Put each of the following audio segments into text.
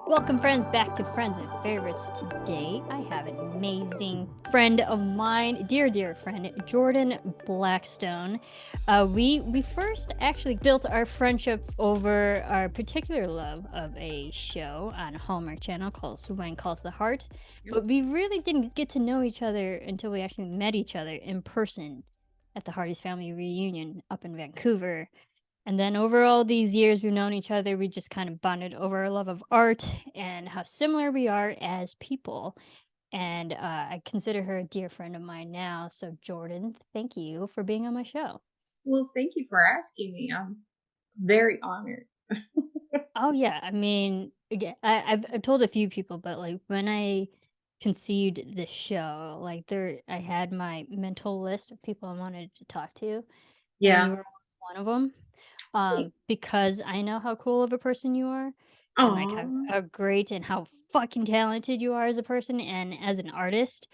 Welcome, friends, back to Friends and Favorites. Today, I have an amazing friend of mine, dear friend, Jordan Blackstone. We first actually built our friendship over our particular love of a show on Hallmark Channel called When Calls the Heart, Yep. but we really didn't get to know each other until we actually met each other in person at the Hardy's family reunion up in Vancouver. And then over all these years we've known each other, we just kind of bonded over our love of art and how similar we are as people. And I consider her a dear friend of mine now. So, Jordan, thank you for being on my show. Well, thank you for asking me. I'm very honored. Oh, yeah. I mean, again, I've told a few people, but like when I conceived the show, like I had my mental list of people I wanted to talk to, and you Yeah. were one of them. Because I know how cool of a person you are and, like, Oh, how great and how fucking talented you are as a person and as an artist,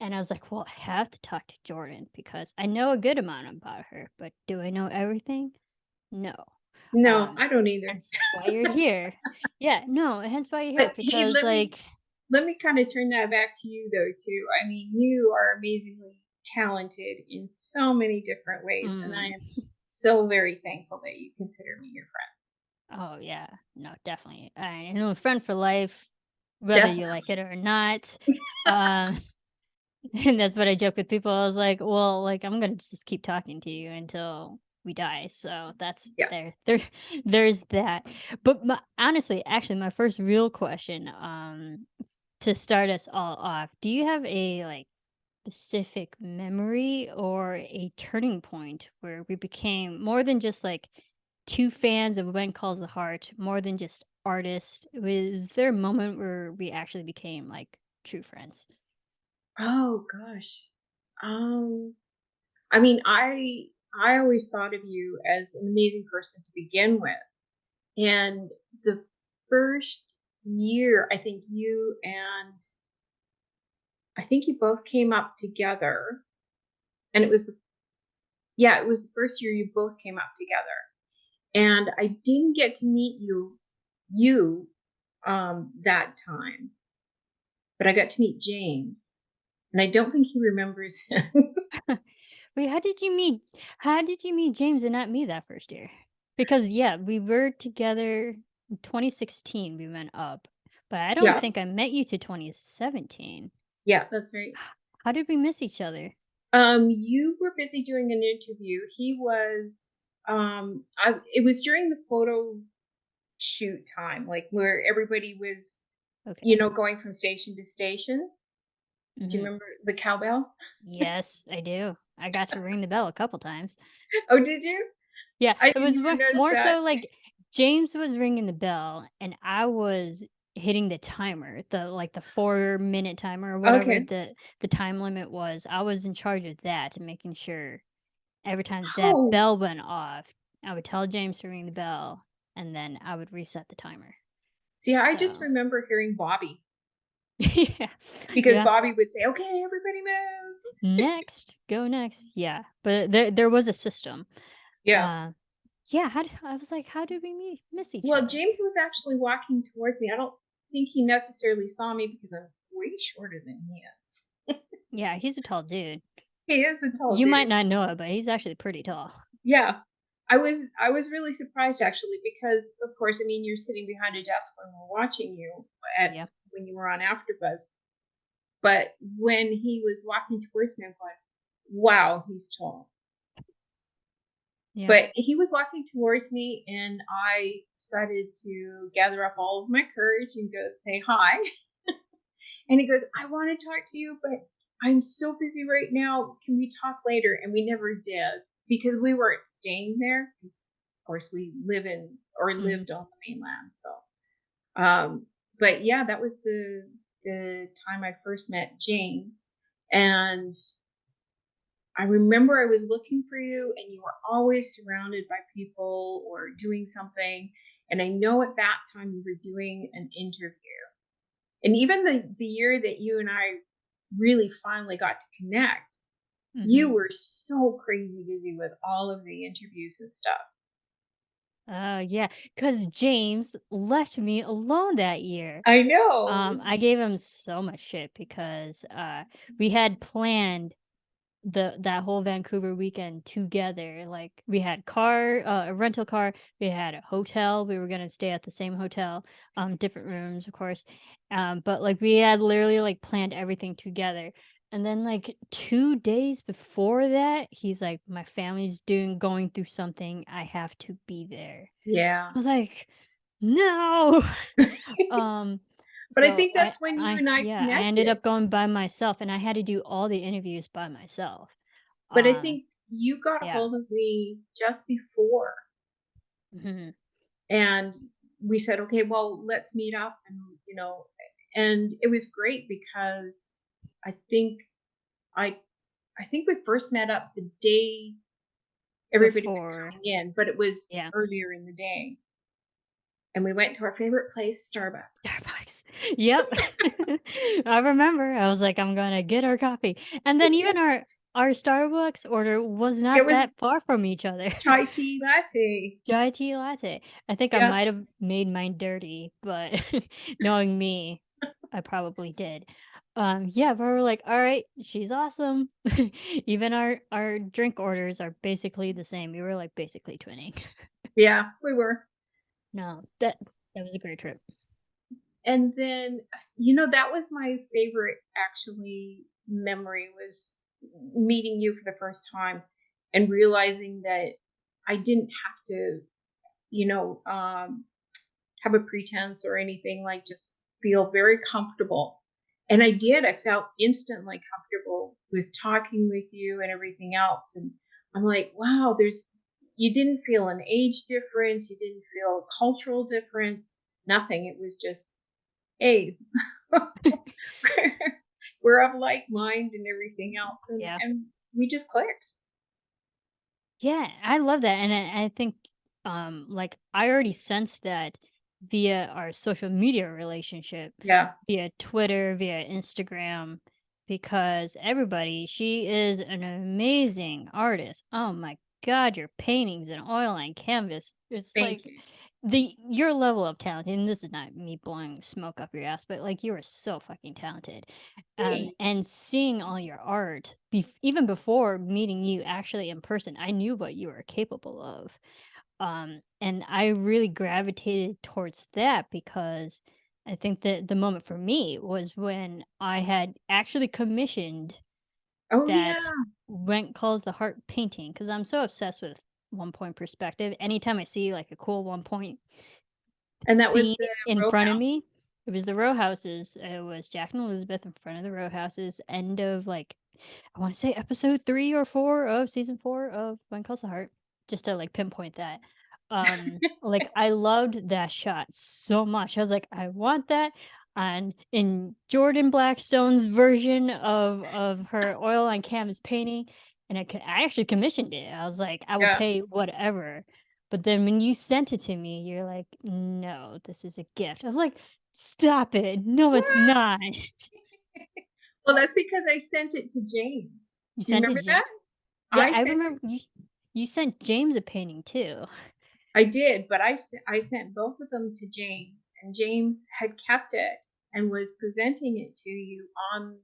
and I was like, "Well, I have to talk to Jordan because I know a good amount about her, but do I know everything? No." no, Um, I don't either. hence why you're here. Yeah, no, hence why you're here But hey, because, like let me kind of turn that back to you though too. I mean, you are amazingly talented in so many different ways, and I mm, am so very thankful that you consider me your friend. oh, yeah, no, definitely. I know a friend for life, whether you Definitely. like it or not. Um And that's what I joke with people. I was like, "Well, like, I'm gonna just keep talking to you until we die." So that's Yeah. there's that. But honestly, actually, my first real question, to start us all off, do you have a like specific memory or a turning point where we became more than just like two fans of When Calls the Heart, more than just artists? Was there a moment where we actually became like true friends? Oh gosh. Um, I mean, I always thought of you as an amazing person to begin with. And the first year, I think you both came up together, and it was the first year you both came up together. And I didn't get to meet you that time, but I got to meet James, and I don't think he remembers it. Wait, how did you meet James and not me that first year? Because, yeah, we were together in 2016, we went up, but I don't Yeah, think I met you to 2017. yeah, that's right. How did we miss each other? You were busy doing an interview. He was it was during the photo shoot time, like where everybody was, Okay. going from station to station. Do you Mhm. remember the cowbell? Yes, I do. I got to ring the bell a couple times. Oh, did you? Yeah, I it didn't was even notice more that. so like James was ringing the bell and I was hitting the timer, the 4-minute timer or whatever Okay. the time limit was. I was in charge of that and making sure every time that Oh, bell went off, I would tell James to ring the bell and then I would reset the timer. see, I just So, remember hearing Bobby yeah. because Yeah. Bobby would say, "Okay, everybody move." Next, go next. Yeah. But there was a system. Yeah. Uh yeah, I was like, how did we miss each Well, other? James was actually walking towards me. I don't think he necessarily saw me because I'm way shorter than he is. Yeah, he's a tall dude. He is a tall You might dude. not know it, but he's actually pretty tall. Yeah. I was really surprised actually because of course, I mean, you're sitting behind a desk when we're watching you at Yeah. when you were on AfterBuzz. But when he was walking towards me, I'm going, "Wow, he's tall." Yeah. But he was walking towards me, and I decided to gather up all of my courage and go say hi. And he goes, "I want to talk to you, but I'm so busy right now. Can we talk later?" And we never did because we weren't staying there. Because of course we Mhm. lived on the mainland. So, um, but yeah, that was the time I first met James, and I remember I was looking for you, and you were always surrounded by people or doing something. And I know at that time you were doing an interview. And even the year that you and I really finally got to connect, you Mhm. were so crazy busy with all of the interviews and stuff. Yeah, because James left me alone that year. I know. I gave him so much shit because, we had planned that whole Vancouver weekend together. Like, we had a rental car, we had a hotel, we were gonna stay at the same hotel, different rooms, of course. But, like, we had literally, like, planned everything together. And then, like, 2 days before that, he's like, "My family's going through something, I have to be there." Yeah. I was like, "No!" Um, But I so think that's when you and I I ended connected. up going by myself, and I had to do all the interviews by myself. But I Um, think you got a yeah. hold of me just before, Mhm. and we said, "Okay, well, let's meet up," and it was great because I think I I think we first met up the day everybody was Before. coming in, but it was Yeah. earlier in the day, and we went to our favorite place, Starbucks. Starbucks. Yep. I remember. I was like, "I'm gonna get our coffee." And then even our Starbucks order was It not was that far from each other. chai tea latte. Chai tea latte. I think I Yeah, might have made mine dirty, but knowing me, I probably did. Yeah, but we're like, "All right, she's awesome." Even our drink orders are basically the same. We were, like, basically twinning. yeah, we were. No, that was a great trip. And then, that was my favorite actually memory was meeting you for the first time and realizing that I didn't have to, you know, um, have a pretense or anything, like just feel very comfortable. And I did. I felt instantly comfortable with talking with you and everything else. And I'm like, wow, you didn't feel an age difference. You didn't feel a cultural difference. Nothing. It was just, hey, we're of like mind and everything else. And, Yeah. and we just clicked. Yeah, I love that, and I think, like, I already sensed that via our social media relationship, Yeah. via Twitter, via Instagram, because she is an amazing artist. Oh my god, your paintings and oil on canvas, it's Thank like you. your level of talent, and this is not me blowing smoke up your ass, but, like, you are so fucking talented. Thanks. And seeing all your art, even before meeting you actually in person, I knew what you were capable of. And I really gravitated towards that because I think that the moment for me was when I had actually commissioned Oh, yeah. that Went Calls the Heart painting because I'm so obsessed with one point perspective. Anytime I see like a cool one point And that was scene the in row front of house. me, it was the row houses. It was Jack and Elizabeth in front of the row houses. End of like I want to say episode 3 or 4 of season 4 of One Calls the Heart, just to like pinpoint that. Like I loved that shot so much. I was like, I want that. And in Jordan Blackstone's version of her oil on canvas painting, and I actually commissioned it. I was like, I will Yeah. pay whatever. But then when you sent it to me, you're like, no, this is a gift. I was like, stop it. No, it's What? not. Well, that's because I sent it to James. You Do you sent it remember to that? James? Yeah, I I sent it remember you sent James a painting too. I did, but I sent both of them to James, and James had kept it and was presenting it to you on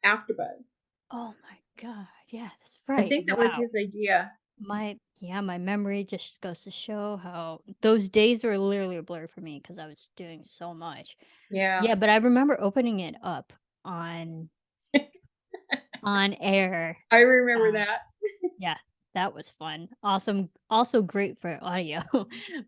AfterBuzz. Oh my god, yeah, that's I right. think that was Wow. his idea. My memory just goes to show how those days were literally a blur for me because I was doing so much. Yeah. Yeah, but I remember opening it up on on air. I remember Um, that. yeah, that was fun. Awesome. Also great for audio.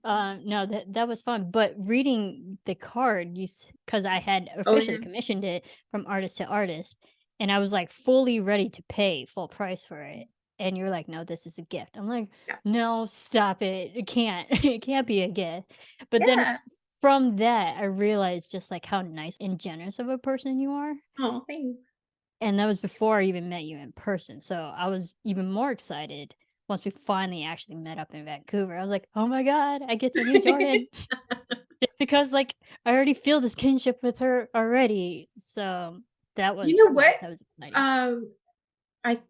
No, that was fun. But reading the card, because I had Oh, officially yeah. commissioned it from artist to artist, and I was like fully ready to pay full price for it. And you're like, no, this is a gift. I'm like, Yeah. no, stop it. It can't. It can't be a gift. But then Yeah. from that, I realized just like how nice and generous of a person you are. Oh, thanks. And that was before I even met you in person, so I was even more excited once we finally actually met up in Vancouver. I was like, "Oh my god, I get to meet Jordan." Just because, like, I already feel this kinship with her already, so You know yeah, what? that was exciting. Um, I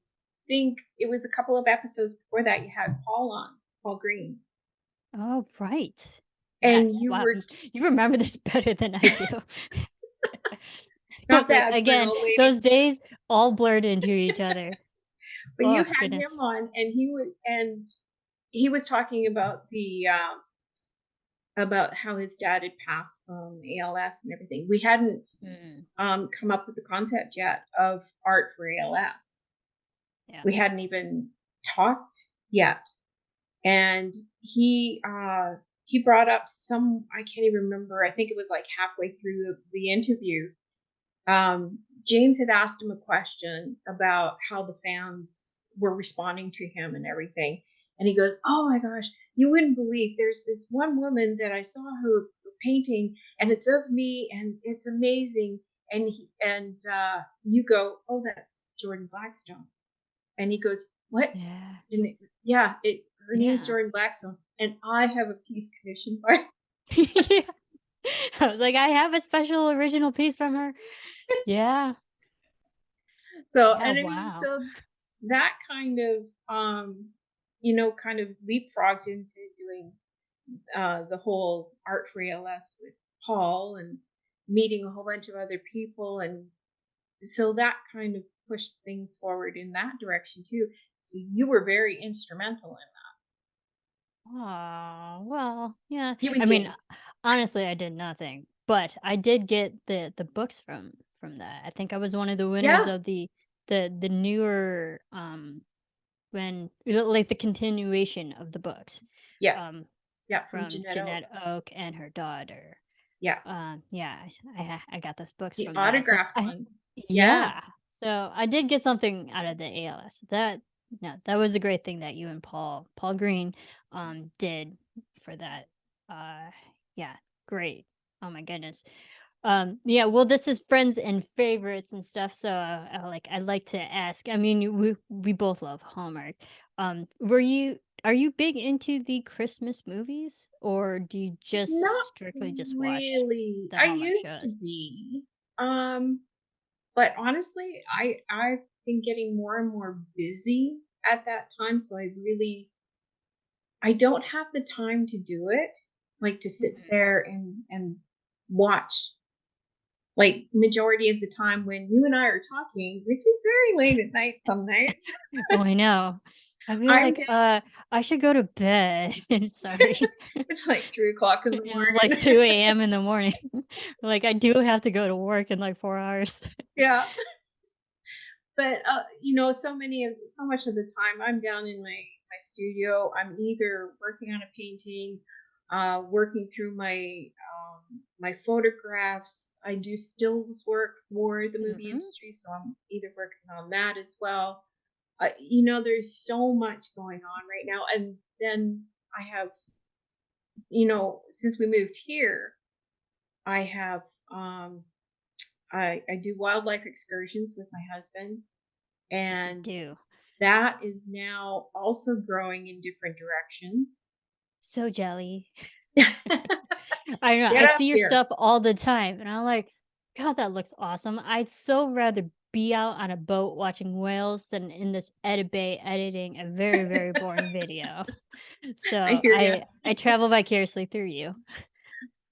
think it was a couple of episodes before that you had Paul on, Paul Green. Oh, right. Yeah, And you wow, were you remember this better than I do. not It's like, bad for an again, old lady. those days all blurred into each other. But you Oh, had him goodness. on, and he was talking about the about how his dad had passed from ALS and everything. We hadn't Mm, come up with the concept yet of art for ALS. yeah. We hadn't even talked yet, and he brought up some, I can't even remember. I think it was like halfway through the interview. James had asked him a question about how the fans were responding to him and everything. And he goes, "Oh my gosh, you wouldn't believe there's this one woman that I saw her painting and it's of me and it's amazing." And you go, "Oh, that's Jordan Blackstone." And he goes, "What?" Yeah. And yeah, her name's Yeah. Jordan Blackstone. And I have a piece commissioned by Yeah. I was like, "I have a special original piece from her." Yeah. so, Yeah, and I mean, wow. so that kind of kind of leapfrogged into doing the whole art for ALS with Paul and meeting a whole bunch of other people, and so that kind of pushed things forward in that direction too. So you were very instrumental in Oh, well, yeah. that. You and I mean, Jane. honestly, I did nothing, but I did get the books from that. I think I was one of the winners Yeah. of the newer when like the continuation of the books Yes. um Yeah. From from Jeanette Oak. Jeanette Oak and her daughter. Yeah. Yeah, I got those books The from that. So autographed I ones. Yeah. yeah. So I did get something out of the ALS. That no, that was a great thing that you and Paul Green did for that. Uh yeah, great. Oh my goodness. Yeah, well, this is friends and favorites and stuff, so I'd like to ask. I mean, we both love Hallmark. Were you are you big into the Christmas movies, or do you just Not strictly just watch really. the I Hallmark used to shows? be. Um, but honestly, I've been getting more and more busy at that time, so I don't have the time to do it, like to sit Mhm. there and watch like majority of the time when you and I are talking, which is very late at night some nights. Oh, I know. I'd be I'm like, down. I should go to bed. Sorry. It's like 3 o'clock in the It's like morning. 2 a.m. in the morning. Like, I do have to go to work in like 4 hours. Yeah. But so much of the time I'm down in my studio. I'm either working on a painting, working through my photographs. I do stills work for the movie Mhm. industry, so I'm either working on that as well. There's so much going on right now, and then I have, since we moved here, I have I do wildlife excursions with my husband, Yes, you and do. that is now also growing in different directions. So jelly. Get I know, I up see your here. stuff all the time, and I'm like, "God, that looks awesome." I'd so rather be out on a boat watching whales than in this edit bay editing a very, very boring video. I So, hear you. I travel vicariously through you.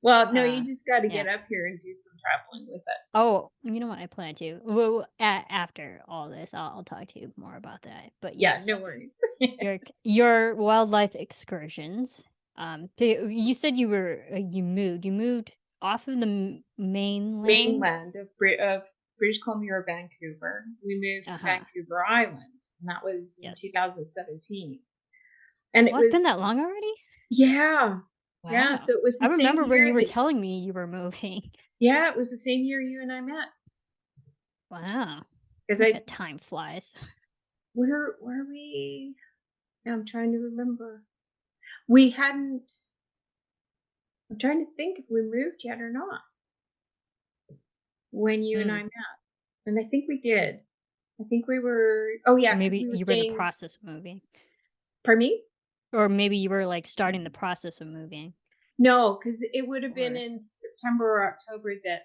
Well, no, Uh, you just got to yeah. get up here and do some traveling with us. Oh, you know what? I plan to. Well, after all this, I'll talk to you more about that. But Yeah, no yes, worries. your wildlife excursions. You said you moved off of the mainland. Mainland of British Columbia or Vancouver. We moved Uh to huh. Vancouver Island, and that was in Yes. 2017. And it Well, it's been was, that long already. yeah, yeah. Wow. So it was I the same remember when year you were that, telling me you were moving. yeah, it was the same year you and I met. Wow. Because Look at time flies. where were we? I'm trying to remember. We hadn't. I'm trying to think if we moved yet or not when you and Hmm. I met, and I think we did. I think we were. Oh Or yeah, because maybe we were you were in the staying. process of moving. Pardon me? Or maybe you were like starting the process of moving. No, because it would have been Or in September or October that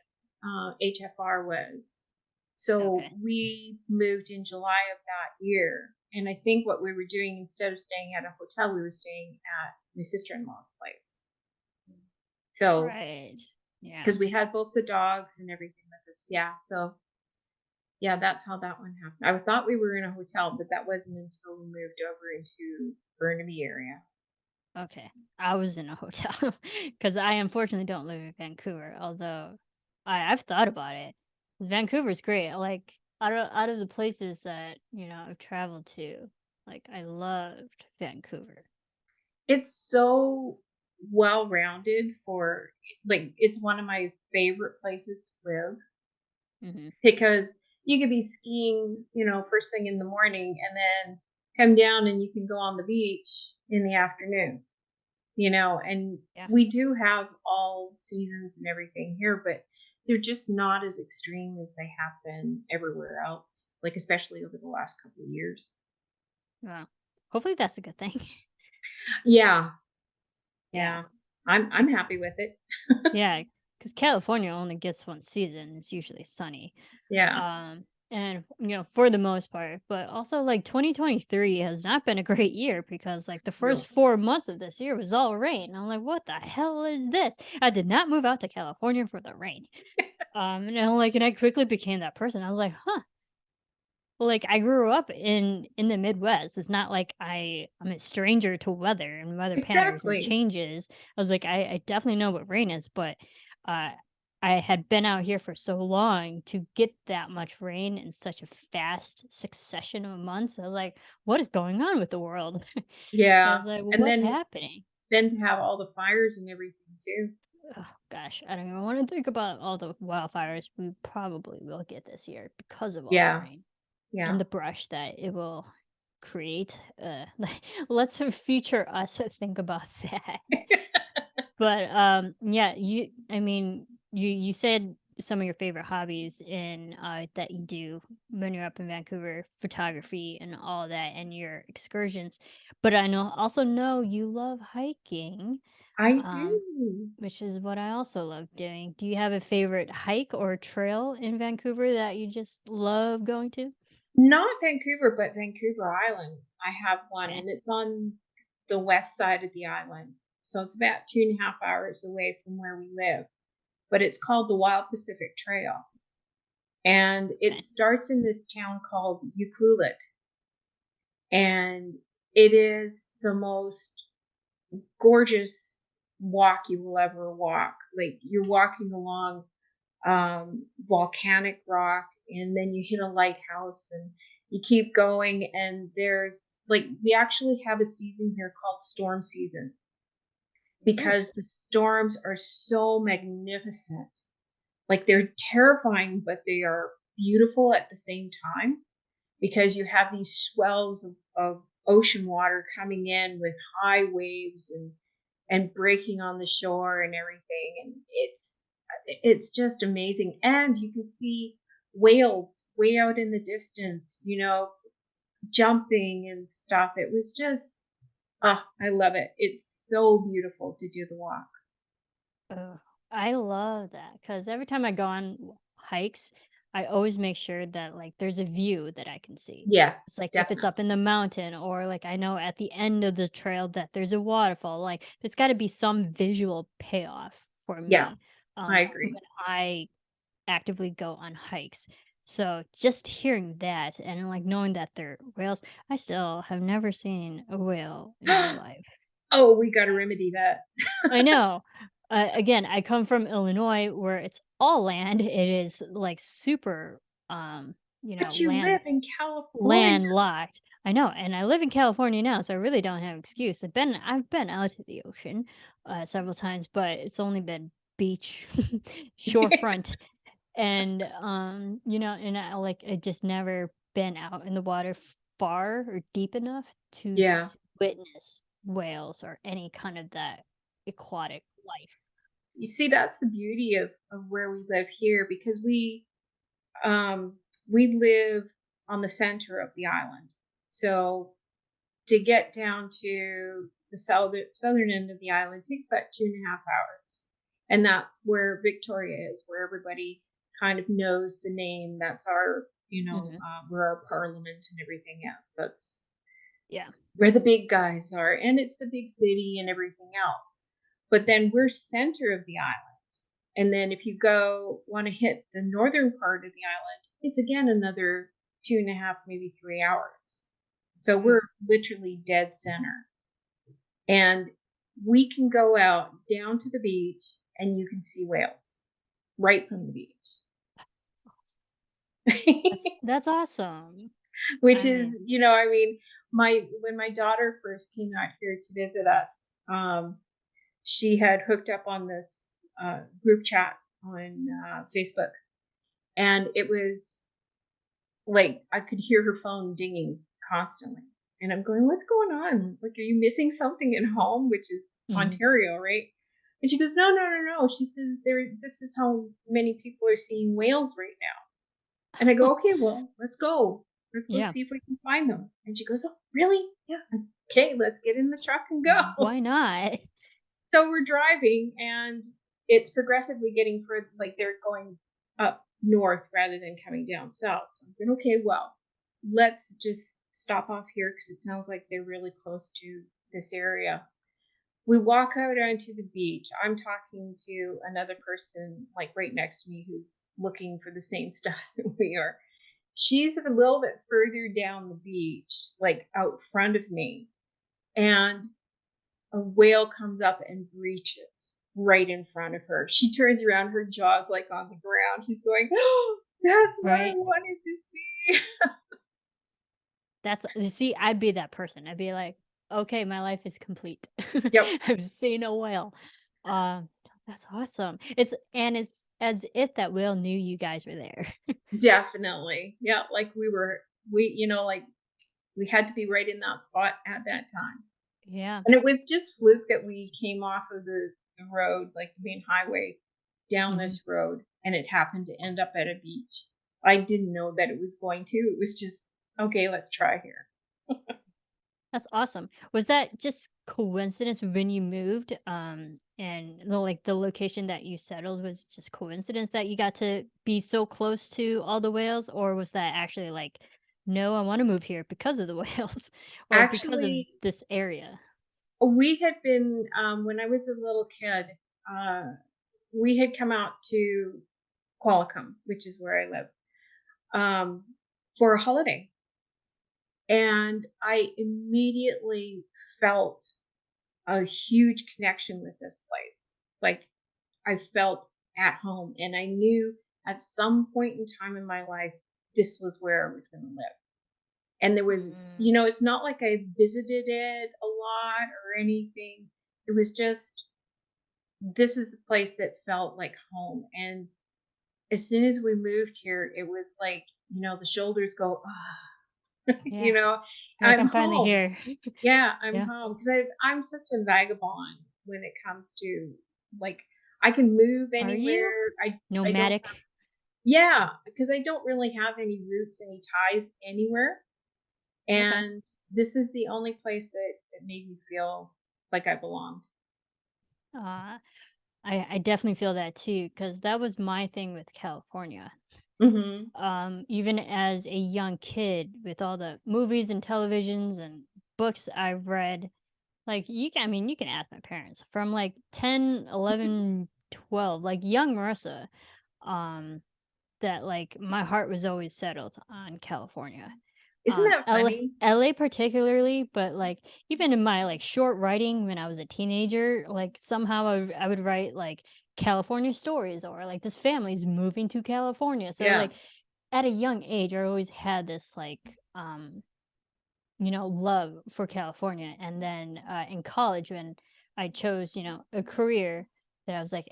HFR was. So Okay. we moved in July of that year. And I think what we were doing, instead of staying at a hotel, we were staying at my sister-in-law's place. So, Right. Yeah. because we had both the dogs and everything with us. Yeah. So, yeah, that's how that one happened. I thought we were in a hotel, but that wasn't until we moved over into Burnaby area. Okay. I was in a hotel because I unfortunately don't live in Vancouver, although I've thought about it. 'Cause Vancouver's great. Like out of the places that, I've traveled to, like I loved Vancouver. It's so well-rounded for like, it's one of my favorite places to live Mhm. because you could be skiing, first thing in the morning and then come down and you can go on the beach in the afternoon, and Yeah. we do have all seasons and everything here, but they're just not as extreme as they have been everywhere else, like especially over the last couple of years. Wow. Hopefully that's a good thing. Yeah, Yeah. yeah. I'm happy with it. Yeah, because California only gets one season. It's usually sunny. Yeah, And for the most part, but also like 2023 has not been a great year because like the no. first 4 months of this year was all rain. I'm like, what the hell is this? I did not move out to California for the rain. And I quickly became that person. I was like, huh. Well, like I grew up in the Midwest. It's not like I'm a stranger to weather and weather patterns and Exactly. changes. I was like, I definitely know what rain is, but uh I had been out here for so long to get that much rain in such a fast succession of months. I was like, what is going on with the world? I Yeah, was like, and what's then happening? to have all the fires and everything too. Oh gosh, I don't even want to think about all the wildfires we probably will get this year because of all the Yeah, rain. yeah. And the brush that it will create. Let's future us think about that. But yeah, you said some of your favorite hobbies in that you do when you're up in Vancouver, photography and all that, and your excursions. But I also know you love hiking, I um, do. which is what I also love doing. Do you have a favorite hike or trail in Vancouver that you just love going to? Not Vancouver, but Vancouver Island. I have one, Okay. and it's on the west side of the island. So it's about 2.5 hours away from where we live. But it's called the Wild Pacific Trail. And it Okay. starts in this town called Ucluelet. And it is the most gorgeous walk you will ever walk. Like you're walking along volcanic rock, and then you hit a lighthouse, and you keep going. And there's like, we actually have a season here called storm season because Nice. the storms are so magnificent. Like they're terrifying, but they are beautiful at the same time because you have these swells of ocean water coming in with high waves and breaking on the shore and everything, and it's just amazing. And you can see whales way out in the distance, jumping and stuff. It was just, oh, I love it. It's so beautiful to do the walk. Oh, I love that because every time I go on hikes, I always make sure that like there's a view that I can see. Yes, It's like if it's definitely. up in the mountain or like I know at the end of the trail that there's a waterfall. Like there's got to be some visual payoff for Yeah, me I when agree. I actively go on hikes. So just hearing that and like knowing that they're whales, I still have never seen a whale in my life. Oh, we got to remedy that. I know. Again, I come from Illinois where it's all land. It is like super, um, But you land live in California. landlocked. I know, and I live in California now, so I really don't have an excuse. I've been out to the ocean several times, but it's only been beach, shorefront, and and I just never been out in the water far or deep enough to Yeah. witness whales or any kind of that aquatic life. You see, that's the beauty of where we live here because we live on the center of the island. So to get down to the southern end of the island takes about 2.5 hours. And that's where Victoria is, where everybody kind of knows the name. That's our, Mhm. where our parliament and everything is. That's Yeah. where the big guys are, and it's the big city and everything else. But then we're center of the island. And then if you go want to hit the northern part of the island, it's again another 2.5, maybe 3 hours. So Mm. we're literally dead center. And we can go out down to the beach and you can see whales right from the beach. That's awesome. Which I is, mean, I mean, my when my daughter first came out here to visit us, she had hooked up on this group chat on Facebook, and it was like I could hear her phone dinging constantly. And I'm going, what's going on? Like, are you missing something at home? Which is mhm. Ontario, right? And she goes, no, no, no, no. She says, this is how many people are seeing whales right now. And I go, okay, well, let's go. Let's go Yeah. see if we can find them. And she goes, oh, really? Yeah. Okay, let's get in the truck and go. Why not? So we're driving, and it's progressively getting further, like they're going up north rather than coming down south. So I said, okay, well, let's just stop off here because it sounds like they're really close to this area. We walk out onto the beach. I'm talking to another person, like right next to me, who's looking for the same stuff that we are. She's a little bit further down the beach, like out front of me, and a whale comes up and breaches right in front of her. She turns around, her jaw's like on the ground. She's going, oh, that's what I Right? wanted to see. That's you see, I'd be that person. I'd be like, "Okay, my life is complete. Yep, I've seen a whale." Um, that's awesome. It's as if that whale knew you guys were there. definitely. Yeah, like like we had to be right in that spot at that time. Yeah. And it was just fluke that we came off of the road, like the main highway, down Mhm. this road, and it happened to end up at a beach. I didn't know that it was going to. It was just, okay, let's try here. That's awesome. Was that just coincidence when you moved? And the location that you settled was just coincidence that you got to be so close to all the whales, or was that actually like, no, I want to move here because of the whales, or because of Actually, this area? we had been, when I was a little kid, uh, we had come out to Qualicum, which is where I live, um, for a holiday. And I immediately felt a huge connection with this place. Like, I felt at home, and I knew at some point in time in my life, this was where I was going to live. And there was, Mm, it's not like I visited it a lot or anything. It was just, this is the place that felt like home. And as soon as we moved here, it was like, the shoulders go, ah, yeah. You're like, I'm I'm finally home. here. Yeah, I'm Yeah. home because I'm such a vagabond when it comes to, like, I can move Are you anywhere. I don't. nomadic? Yeah, because I don't really have any roots, any ties anywhere, Okay. and this is the only place that made me feel like I belonged. Uh, I definitely feel that too, because that was my thing with California. Mhm. Even as a young kid, with all the movies and televisions and books I've read, like I mean, you can ask my parents from like 10, 11, 12, like young Marissa, um, that like my heart was always settled on California. Isn't that funny? LA particularly, but like even in my like short writing when I was a teenager, like somehow I would write like California stories, or like this family's moving to California. So Yeah. like at a young age, I always had this like love for California. And then in college, when I chose, a career that I was like,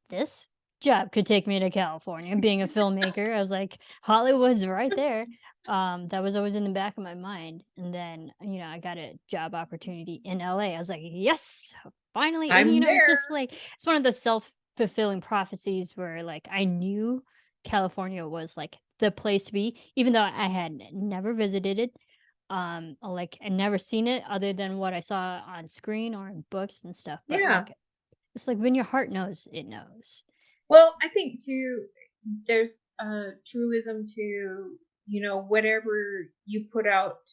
this job could take me to California. Being a filmmaker, I was like, Hollywood's right there. That was always in the back of my mind. And then, I got a job opportunity in LA. I was like, yes, finally. And, I'm it's there. just like, it's one of those self fulfilling prophecies where like I knew California was like the place to be, even though I had never visited it. Like I never seen it other than what I saw on screen or in books and stuff. But Yeah. like it's like when your heart knows, it knows. Well, I think too. there's a truism to, whatever you put out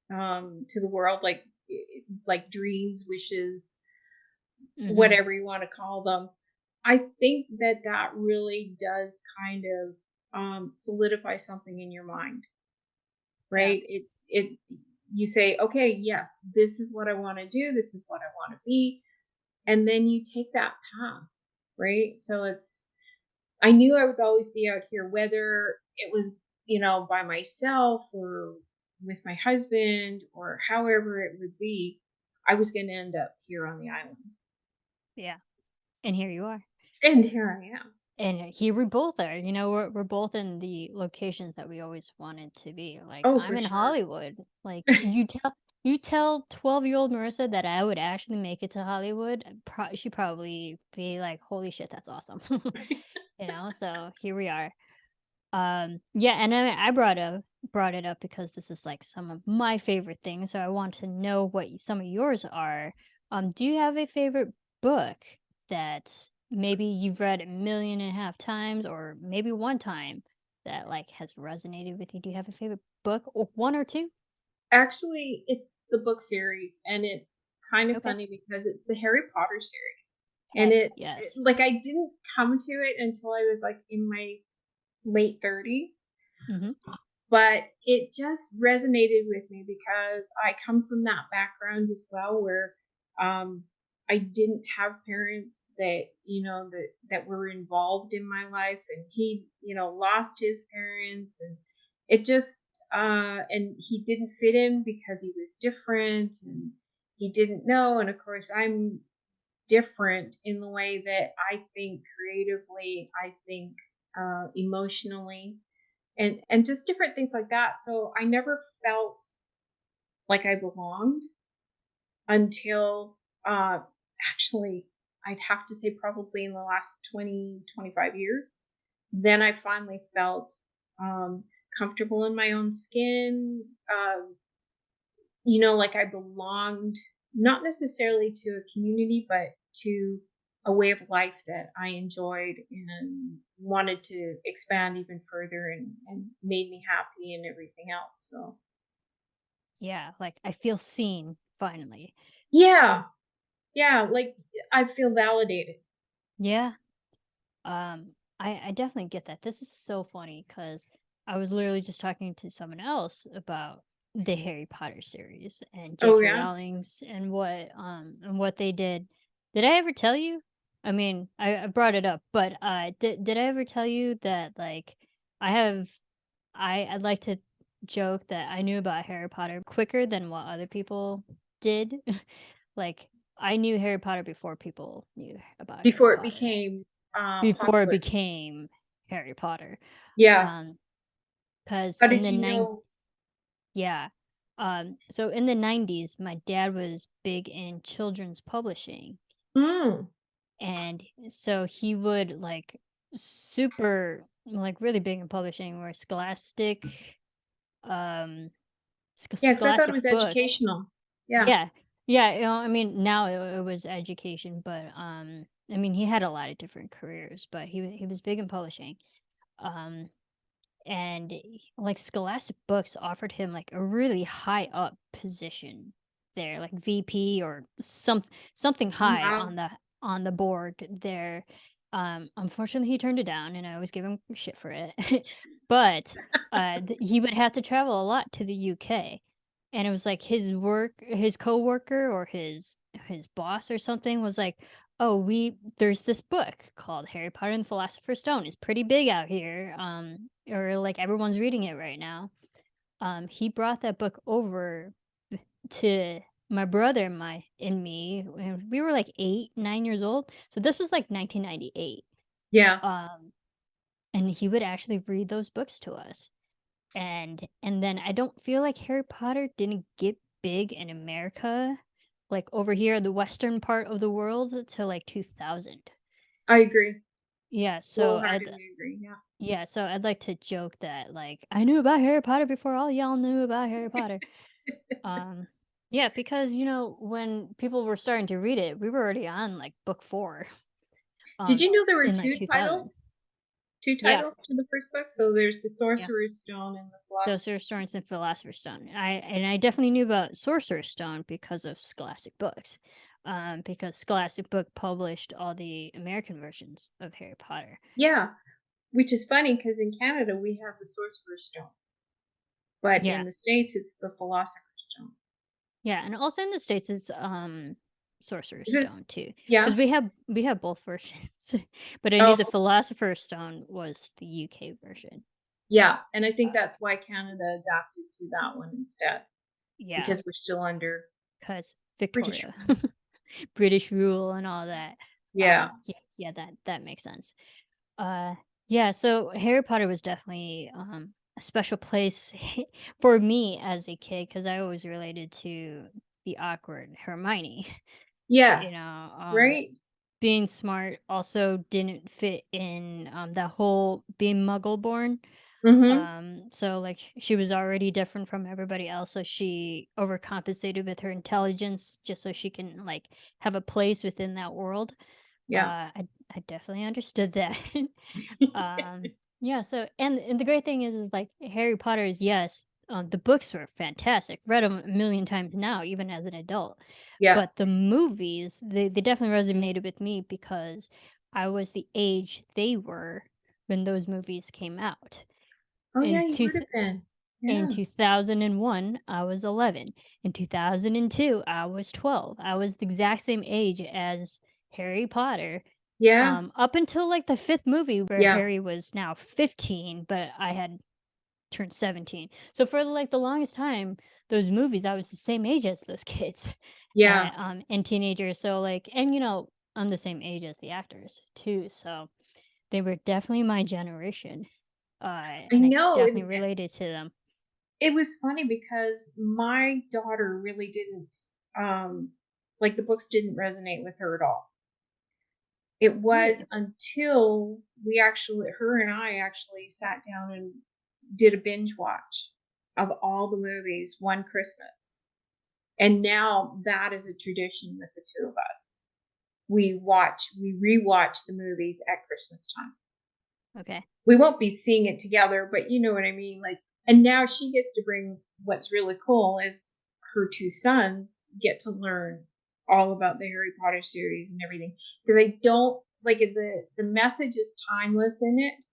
to the world, like dreams, wishes, Mhm. whatever you want to call them. I think that that really does kind of solidify something in your mind, Yeah. right? You say, okay, yes, this is what I want to do, this is what I want to be, and then you take that path, right? So I knew I would always be out here, whether it was, by myself or with my husband or however it would be, I was going to end up here on the island. Yeah. And here you are. And here I am. And here we both are. We're both in the locations that we always wanted to be. Like Oh, I'm for in sure. Hollywood. Like you tell 12-year-old Marissa that I would actually make it to Hollywood. She'd probably be like, "Holy shit, that's awesome." So here we are. Yeah, and I brought it up because this is like some of my favorite things. So I want to know what some of yours are. Do you have a favorite book that maybe you've read 1.5 million times, or maybe one time, that like has resonated with you? Do you have a favorite book, or one or two? Actually, it's the book series, and it's kind of Okay. funny because it's the Harry Potter series. And Heck yes. like, I didn't come to it until I was like in my late 30s, Mm-hmm. but it just resonated with me because I come from that background as well, where um I didn't have parents that, that were involved in my life, and he, lost his parents, and it just and he didn't fit in because he was different, and he didn't know. And of course, I'm different in the way that I think creatively, I think emotionally, and just different things like that. So I never felt like I belonged until actually, I'd have to say probably in the last 20-25 years. Then I finally felt um, comfortable in my own skin. Like I belonged, not necessarily to a community, but to a way of life that I enjoyed and wanted to expand even further, and made me happy and everything else. So, Yeah, like I feel seen finally. yeah, yeah, like I feel validated. Yeah. I definitely get that. This is so funny because I was literally just talking to someone else about the Harry Potter series and Oh, J.K. yeah? Rowling's and what they did. Did I ever tell you? I mean, I brought it up, but did I ever tell you that like I have I'd like to joke that I knew about Harry Potter quicker than what other people did. Like I knew Harry Potter before people knew about Harry Before it Potter, became before it popular. became Harry Potter. Yeah. Um, because How in did the you nine know? yeah. So in the 90s, my dad was big in children's publishing, Mm. and so he would like super like really big in publishing where um Yeah, because I thought it Scholastic was Books. educational. Yeah. Yeah. Yeah, I mean, now it was education, but I mean, he had a lot of different careers, but he was big in publishing. Um and like Scholastic Books offered him like a really high up position there, like VP or something high Wow. on the board there. Unfortunately, he turned it down, and I always give him shit for it. But he would have to travel a lot to the UK, and it was like his coworker or his boss or something was like, "Oh, we there's this book called Harry Potter and the Philosopher's Stone. It's pretty big out here. Or like everyone's reading it right now." He brought that book over to my brother and me when we were like 8, 9 years old. So this was like 1998. Yeah. Um, and he would actually read those books to us. And then I don't feel like Harry Potter didn't get big in America, like over here, the western part of the world, till like 2000. I agree. Yeah, so Wholeheartedly agree. Yeah. I'd like to joke that like I knew about Harry Potter before all y'all knew about Harry Potter. Um yeah, because when people were starting to read it, we were already on like book 4 Did you know there were in like two 2000. titles? 2 Yeah, titles to the first book, so there's the yeah. Sorcerer's Stone and the Philosopher's. Sorcerer's Stone and Philosopher's Stone. I definitely knew about Sorcerer's Stone because of Scholastic Books, because Scholastic Book published all the American versions of Harry Potter. Yeah, which is funny because in Canada, we have the Sorcerer's Stone, but Yeah, in the States, it's the Philosopher's Stone. yeah, and also in the States, it's, Sorcerer's Is Stone this too, because yeah? we have both versions, but I knew Oh, the Philosopher's Stone was the UK version. yeah, and I think Uh, that's why Canada adapted to that one instead, yeah, because we're still under because British Victoria, rule. British rule and all that. Yeah. Yeah, yeah, that makes sense. Uh, yeah, so Harry Potter was definitely, a special place for me as a kid because I always related to the awkward Hermione. Yes, You know, right? being smart also didn't fit in that whole being Muggle born. Mhm. So like she was already different from everybody else, so she overcompensated with her intelligence just so she can like have a place within that world. Yeah. I definitely understood that. Yeah, so and the great thing is like Harry Potter is yes, the books were fantastic. Read them a million times now, even as an adult. But the Yes. movies, they definitely resonated with me because I was the age they were when those movies came out. Oh, yeah, In you two would have been. in Yeah. 2001, I was 11. In 2002, I was 12. I was the exact same age as Harry Potter, Yeah. up until, like, the 5th movie where Yeah. Harry was now 15, but I had turned 17. So for, like, the longest time, those movies, I was the same age as those kids, Yeah. and teenagers, so, like and, I'm the same age as the actors too, so they were definitely my generation, I and I know, definitely and related to them. it was funny because my daughter really didn't, um like, the books didn't resonate with her at all. It was Really? until we actually her and I actually sat down and did a binge watch of all the movies one Christmas, and now that is a tradition with the 2 of us. We rewatch the movies at Christmas time. Okay. We won't be seeing it together, but you know what I mean, like and now she gets to bring what's really cool is her 2 sons get to learn all about the Harry Potter series and everything because I don't like the message is timeless in it.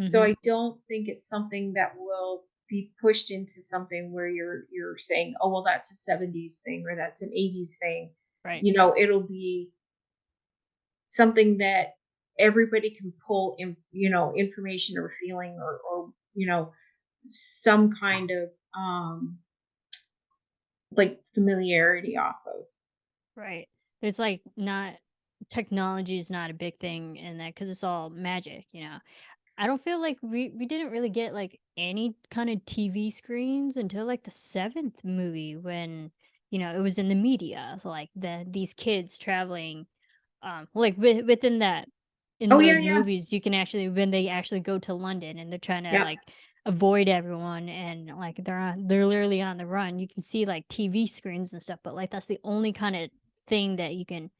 So Mhm. I don't think it's something that will be pushed into something where you're saying, "Oh, well that's a 70s thing or that's an 80s thing." Right. You know, it'll be something that everybody can pull in, information or feeling or some kind of like familiarity off of. Right. There's, like, not technology is not a big thing in that because it's all magic. I don't feel like we didn't really get, like, any kinda TV screens until, like, the 7th movie when, it was in the media, so, like, these kids traveling, like, within that in Oh yeah, those yeah. movies, you can actually when they actually go to London and they're trying to, Yeah. like, avoid everyone and, like, they're literally on the run, you can see, like, TV screens and stuff, but, like, that's the only kinda thing that you can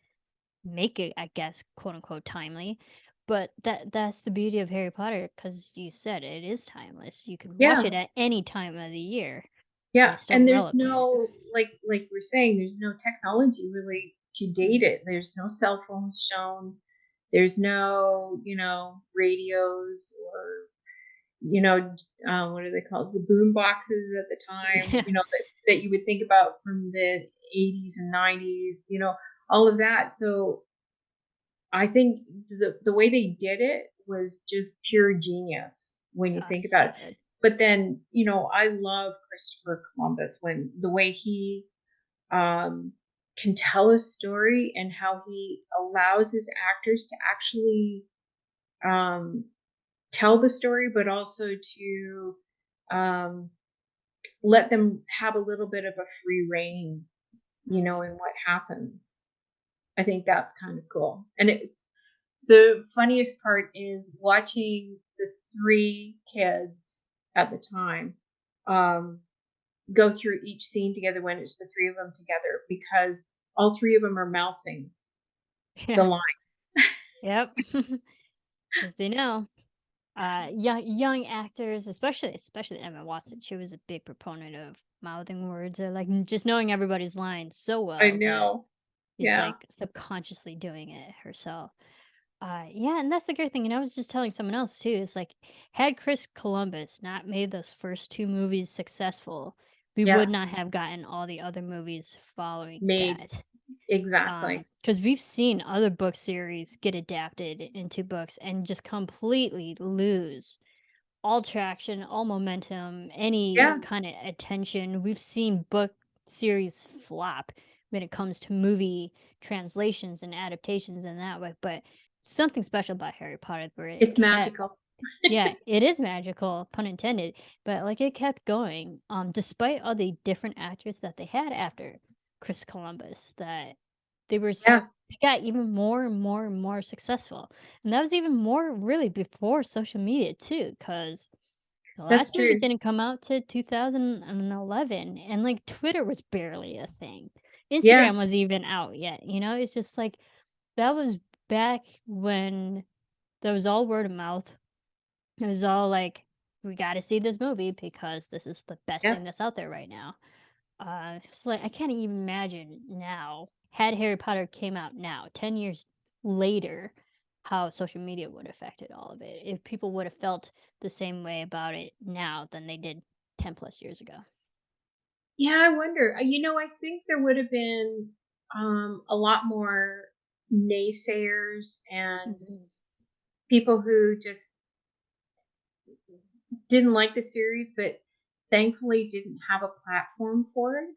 make it, I guess, quote unquote timely. But that's the beauty of Harry Potter, because you said it is timeless. You can watch it Yeah. at any time of the year and Yeah. it's still And there's relevant. no like you were saying, there's no technology really to date it. There's no cell phones shown. There's no, radios or what are they called? The boom boxes at the time, Yeah. that you would think about from the 80s and 90s, all of that. So I think the way they did it was just pure genius when you think about So it. good. But then, I love Christopher Columbus when the way he um, can tell a story and how he allows his actors to actually um, tell the story, but also to um, let them have a little bit of a free reign, Mhm. in what happens. I think that's kind of cool. And it's the funniest part is watching the 3 kids at the time um, go through each scene together when it's the 3 of them together because all 3 of them are mouthing the Yeah. line. Yep. Because they know. young actors, especially Emma Watson. She was a big proponent of mouthing words, or like just knowing everybody's lines so I well that know. it's Yeah. like subconsciously doing it herself. Yeah, and that's the great thing. And I was just telling someone else too. It's like, had Chris Columbus not made those first two movies successful, we would Yeah. not have gotten all the other movies following Made. that. Exactly. Because we've seen other book series get adapted into books and just completely lose all traction, all momentum, any Yeah. kind of attention. We've seen book series flop when it comes to movie translations and adaptations in that way. But something special about Harry Potter where it It's kept, magical. yeah, it is magical, pun intended, but like it kept going, despite all the different actors that they had after Chris Columbus, that Yeah. they got even more and more and more successful. And that was even more really before social media too, because the That's last movie true. didn't come out to 2011, and like Twitter was barely a thing. Yeah. Instagram was even out yet, it's just like that was back when that was all word of mouth. It was all like, we got to see this movie because this is the best Yeah. thing that's out there right now. It's like I can't even imagine now, had Harry Potter came out now, 10 years later, how social media would have affected all of it. If people would have felt the same way about it now than they did 10 plus years ago. Yeah, I wonder. I think there would have been a lot more naysayers and Mhm. people who just didn't like the series, but thankfully didn't have a platform for it,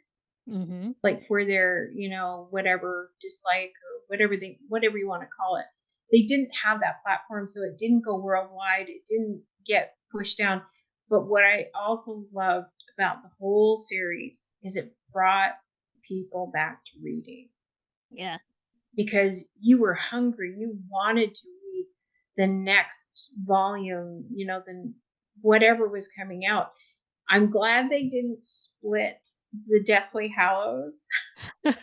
Mhm. like for their, whatever dislike or whatever you want to call it. They didn't have that platform, so it didn't go worldwide. It didn't get pushed down. But what I also loved about the whole series is it brought people back to reading Yeah. because you were hungry. You wanted to read the next volume, then whatever was coming out. I'm glad they didn't split the Deathly Hallows from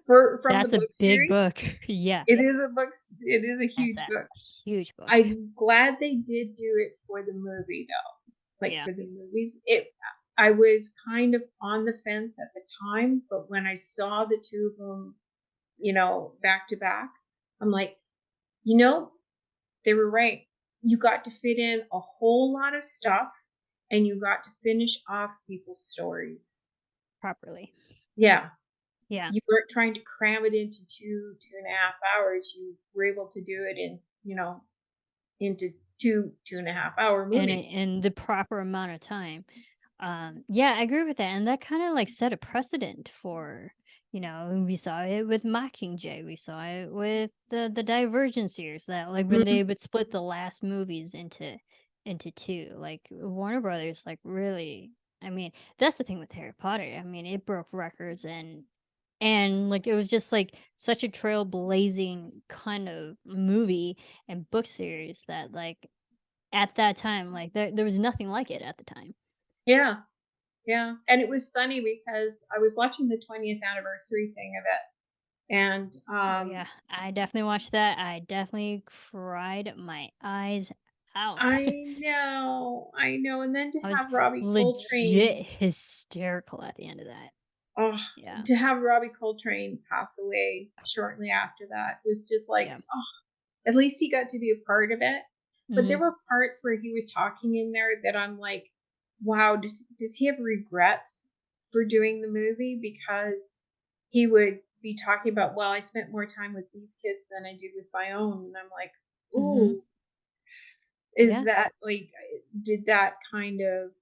the That's a book big series. book. Yeah. It is a That's huge a book. huge book. I'm glad they did do it for the movie though. Like Yeah. for the movies. I was kind of on the fence at the time, but when I saw the two of them, back to back, I'm like, you know, they were right. You got to fit in a whole lot of stuff and you got to finish off people's stories. Properly. Yeah. Yeah. You weren't trying to cram it into 2.5 hours. You were able to do it into 2.5 hour And movie. in the proper amount of time. Yeah, I agree with that, and that kind of like set a precedent for, we saw it with Mockingjay, we saw it with the Divergent series, that like when Mhm. they would split the last movies into two, like Warner Brothers, like really, I mean, that's the thing with Harry Potter. I mean, it broke records, and like it was just like such a trailblazing kind of movie and book series that like at that time, like there was nothing like it at the time. Yeah, yeah, and it was funny because I was watching the 20th anniversary thing of it, and, Oh, yeah. I definitely watched that. I definitely cried my eyes out. I know, and then to I was have Robbie legit Coltrane hysterical at the end of that. oh, Yeah. to have Robbie Coltrane pass away shortly after that was just like, Yeah. oh, at least he got to be a part of it. But there Mhm. were parts where he was talking in there that I'm like, wow, does he have regrets for doing the movie? Because he would be talking about, well, I spent more time with these kids than I did with my own. And I'm like, Mhm. ooh, is Yeah. that like, did that kind of,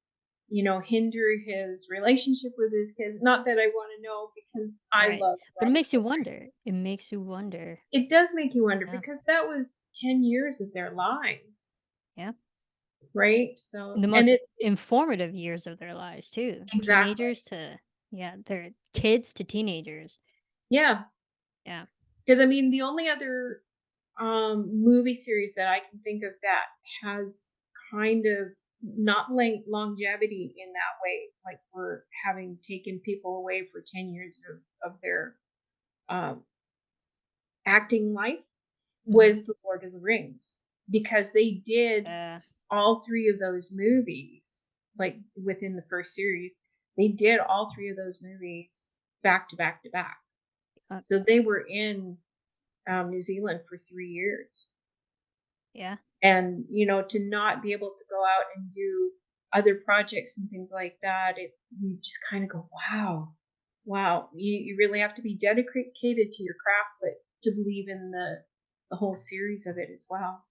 hinder his relationship with his kids? Not that I want to know because I Right. love But it Robbie makes you Coltrane. wonder. It makes you wonder. It does make you wonder Yeah. because that was 10 years of their lives, Yeah. right? So, The and most it's informative years of their lives too. exactly. Teenagers to, yeah, their kids to teenagers. Yeah. Yeah. Because I mean, the only other movie series that I can think of that has kind of not longevity in that way, like we're having taken people away for 10 years of their um, acting life, Mhm. was The Lord of the Rings because they did Yeah. all 3 of those movies, like, within the first series, they did all 3 of those movies back to back to back. Uh, So they were in, New Zealand for 3 years. yeah. And, to not be able to go out and do other projects and things like that, you just kinda go, "Wow. Wow." You really have to be dedicated to your craft, but to believe in the whole series of it as well.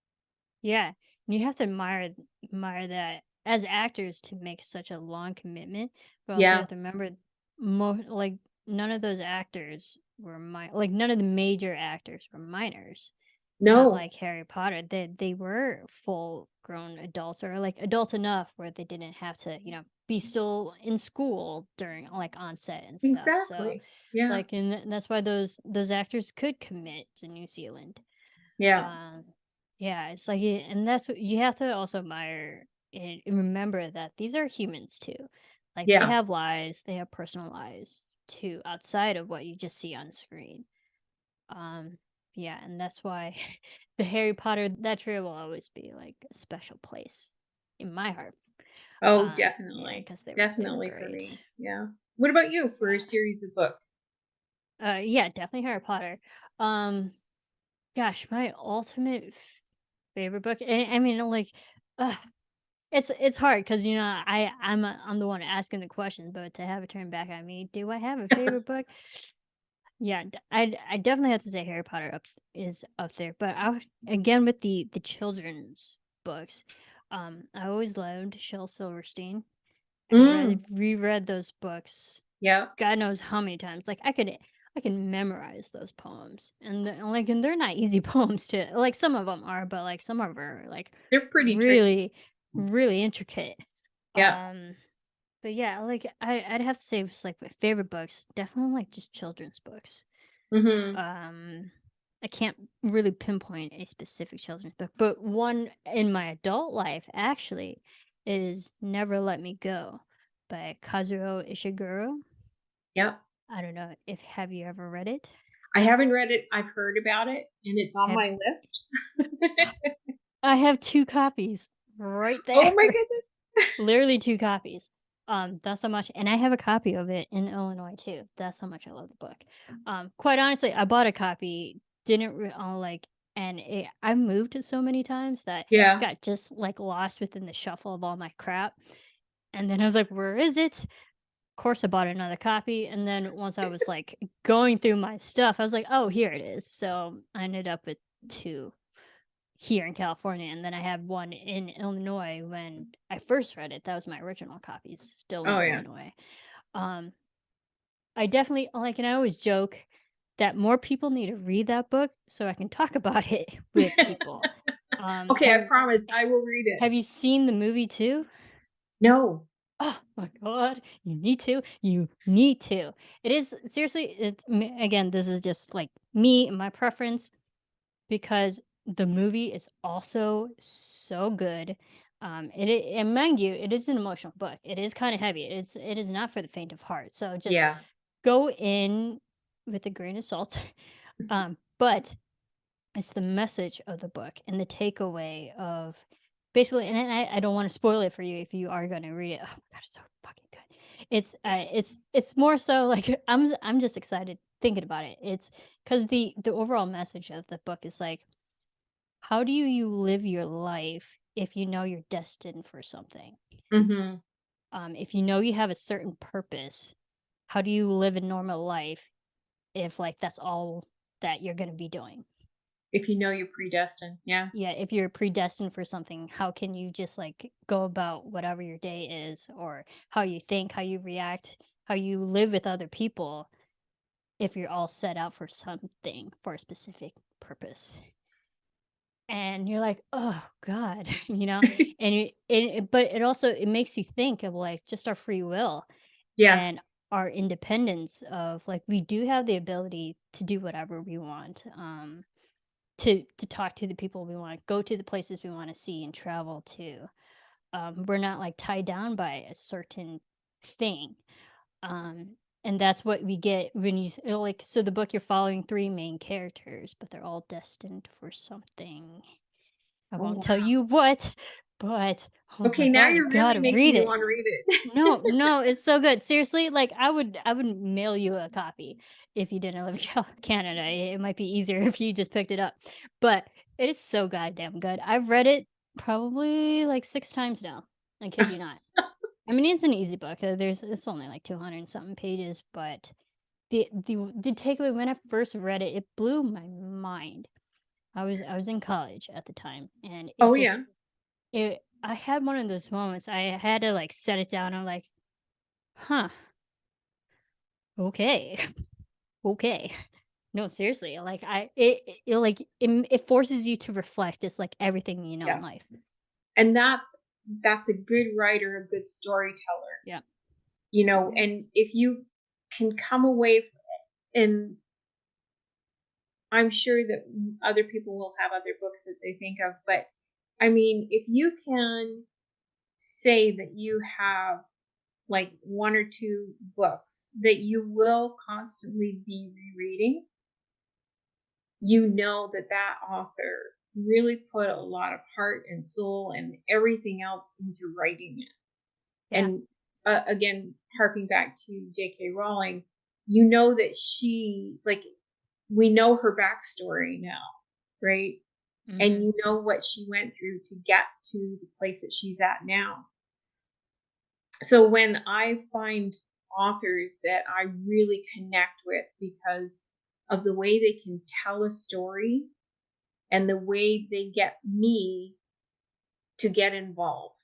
Yeah, and you have to admire that as actors to make such a long commitment, but also you Yeah. have to remember like none of those actors were like none of the major actors were minors. Not No. like Harry Potter. They were full grown adults or like adult enough where they didn't have to, be still in school during like on set and stuff. So Exactly. Yeah. like and that's why those actors could commit to New Zealand. Yeah. um, yeah, it's like, and that's what you have to also admire and remember that these are humans too. Like they Yeah. have lives, they have personal lives too, outside of what you just see on screen. Um, yeah, and that's why the Harry Potter that trio will always be like a special place in my heart. Oh, Yeah, definitely. because they were Definitely for great. me. Yeah. What about you for a Yeah, series of books? yeah, definitely Harry Potter. Um, gosh, my ultimate favorite book. And I mean, like, uh, it's hard because I'm the one asking the questions, but to have it turned back at me, do I have a favorite book? Yeah, I definitely have to say Harry Potter is up there, but again with the children's books, I always loved Shel Silverstein. I Mm. reread those books, Yeah. God knows how many times. Like I can memorize those poems, and they're not easy poems to like. Some of them are, but like some of them are like They're pretty tricky. really really intricate. Yeah. Um, but yeah, like I'd have to say it's like my favorite books, definitely like just children's books. Mhm. Um, I can't really pinpoint a specific children's book, but one in my adult life actually is Never Let Me Go by Kazuo Ishiguro. Yep. I don't know if have you ever read it? I haven't read it. I've heard about it, and it's on Have my list. I have 2 copies right Oh there. my goodness. Literally 2 copies. That's how much, and I have a copy of it in Illinois too. That's how much I love the book. Quite honestly, I bought a copy, didn't like, and I moved so many times that Yeah. got just like lost within the shuffle of all my crap. And then I was like, "Where is it?" Of course, I bought another copy, and then once I was like going through my stuff, I was like, "Oh, here it is." So I ended up with 2 here in California, and then I had one in Illinois when I first read it. That was my original copies, still in Oh, yeah. Illinois. Um, I definitely like, and I always joke that more people need to read that book so I can talk about it with people. Um, Okay, I have promise I will read it. have you seen the movie too? No. Oh my god, you need to. You need to. It is seriously. Again. This is just like me and my preference. Because the movie is also so good. And mind you, it is an emotional book. It is kind of heavy. It is not for the faint of heart. So just Yeah. go in with a grain of salt. But it's the message of the book and the takeaway of basically, and I don't want to spoil it for you if you are going to read it. Oh my god, it's so fucking good. It's more so like I'm just excited thinking about it. It's because the overall message of the book is like how do you live your life if you know you're destined for something? Mhm. If you know you have a certain purpose, how do you live a normal life if like that's all that you're going to be doing? If you know you're predestined. Yeah. Yeah, if you're predestined for something, how can you just like go about whatever your day is or how you think, how you react, how you live with other people if you're all set out for something for a specific purpose? And you're like, "Oh god," And but it also it makes you think of, like, just our free will Yeah. and our independence of, like, we do have the ability to do whatever we want, to talk to the people we want, go to the places we wanna see and travel to. We're not, like, tied down by a certain thing, and that's what we get when like, so the book you're following 3 main characters, but they're all destined for something. I Oh, won't tell wow. you what, but oh my Okay, now god, you you're really gotta making read me it. wanna read it. No, no, it's so good. Seriously, like I would mail you a copy if you didn't live in Canada. It might be easier if you just picked it up. But it is so goddamn good. I've read it probably like 6 times now. I kid you not. I mean, it's an easy book. It's only like 200 and something pages, but the takeaway when I first read it, it blew my mind. I was in college at the time, and Oh, yeah. I had one of those moments. I had to like set it down. I'm like, huh, okay, okay. No, seriously. Like it forces you to reflect. It's like everything you know in Yeah. life. And that's a good writer, a good storyteller, Yeah. Mhm. and if you can come away and I'm sure that other people will have other books that they think of, but I mean, if you can say that you have like one or two books that you will constantly be rereading, you know that that author really put a lot of heart and soul and everything else into writing it. Yeah. And again, harping back to J.K. Rowling, you know that we know her backstory now, right? And Mhm. you know what she went through to get to the place that she's at now. So when I find authors that I really connect with because of the way they can tell a story and the way they get me to get involved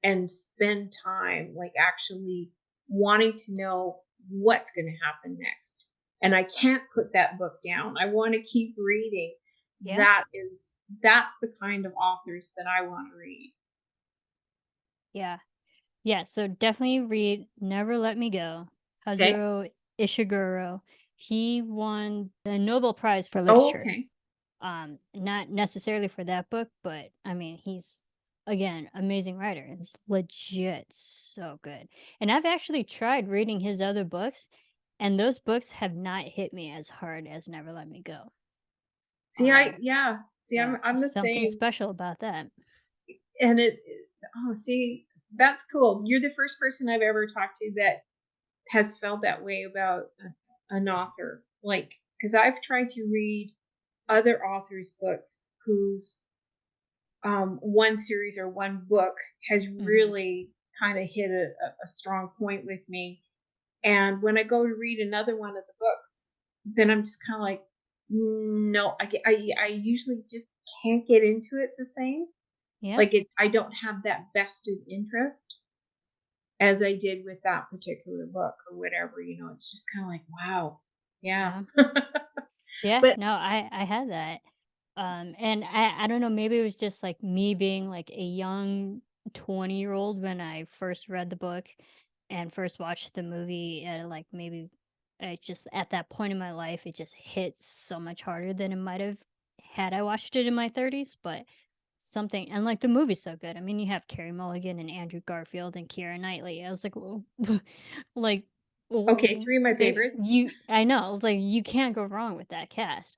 and spend time like actually wanting to know what's going to happen next. And I can't put that book down. I want to keep reading. Yeah. That's the kind of authors that I want to read. Yeah. Yeah, so definitely read Never Let Me Go. Okay. Kazuo Ishiguro. He won the Nobel Prize for Oh, Literature. okay. Not necessarily for that book, but I mean, he's again amazing writer. It's legit so good. And I've actually tried reading his other books, and those books have not hit me as hard as Never Let Me Go. See, Um, I'm yeah, I'm the something same. special about that. And oh, see, that's cool. You're the first person I've ever talked to that has felt that way about an author. Like, because I've tried to read other authors' books whose one series or one book has Mhm. really kind of hit a strong point with me. And when I go to read another one of the books, then I'm just kind of like, no, I usually just can't get into it the same. Yeah, Like I don't have that vested interest as I did with that particular book or whatever. It's just kind of like, wow, yeah. yeah. Yeah, But no, I had that. And I don't know, maybe it was just like me being like a young 20-year-old when I first read the book and first watched the movie and like maybe it just at that point in my life it just hit so much harder than it might have had I watched it in my 30s, but something and like the movie's so good. I mean, you have Carey Mulligan and Andrew Garfield and Keira Knightley. I was like, "Whoa." Like okay, w- three of my they favorites. you I know, like you can't go wrong with that cast.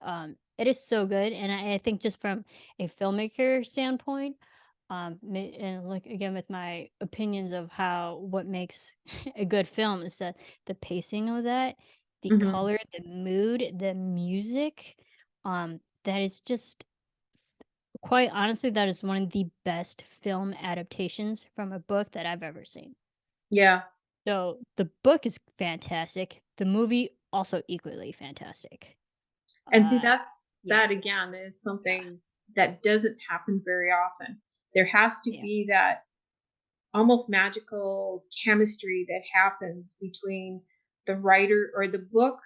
It is so good, and I think just from a filmmaker standpoint, and like again with my opinions of how what makes a good film is that the pacing of that, the Hmm. color, the mood, the music, that is just quite honestly, that is one of the best film adaptations from a book that I've ever seen. Yeah. So, the book is fantastic, the movie also equally fantastic. And see, Uh, yeah, that again is yeah, something that doesn't happen very often. There has to yeah, be that almost magical chemistry that happens between the writer or the book,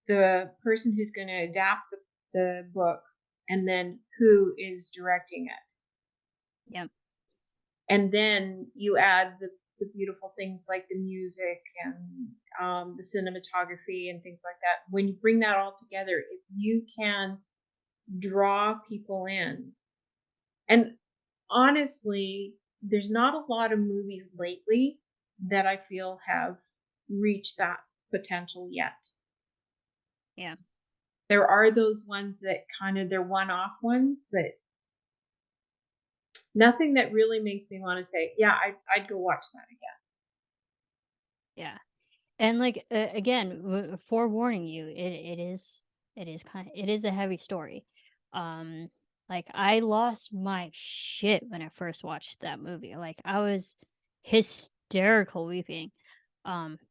the person who's going to adapt the book, and then who is directing it. yeah, And then you add the beautiful things like the music and the cinematography and things like that. When you bring that all together, if you can draw people in, and honestly, there's not a lot of movies lately that I feel have reached that potential yet. yeah, There are those ones that kind of they're one-off ones, but Nothing that really makes me wanna say, "Yeah, I'd go watch that again." Yeah. And like again, forewarning you, it is a heavy story. Um, like I lost my shit when I first watched that movie. Like I was hysterical weeping.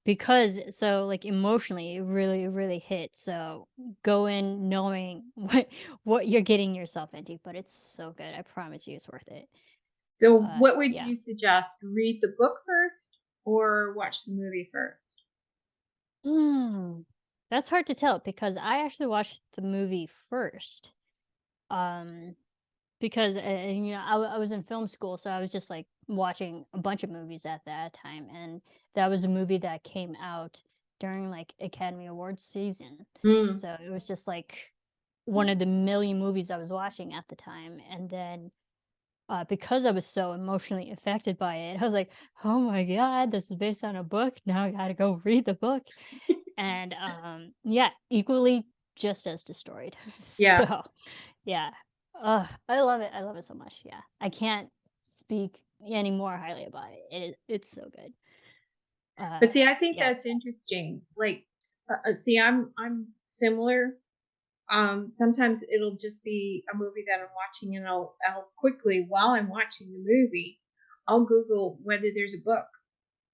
Because so like emotionally it really hit. So go in knowing what you're getting yourself into, but it's so good. I promise you it's worth it. So, what would Yeah. you suggest? Read the book first or watch the movie first? Mm, that's hard to tell because I actually watched the movie first. Um, because I was in film school, so I was just like watching a bunch of movies at that time, and that was a movie that came out during like Academy Awards season. Mm. So it was just like one of the million movies I was watching at the time, and then because I was so emotionally affected by it, I was like, "Oh my god, this is based on a book. Now I gotta go read the book." And yeah, equally just as destroyed. Yeah. So yeah, I love it so much. Yeah, I can't speak any more highly about it. It's so good. But see, I think Yeah. that's interesting. Like, see, I'm similar. Sometimes it'll just be a movie that I'm watching, and I'll quickly, while I'm watching the movie, I'll Google whether there's a book.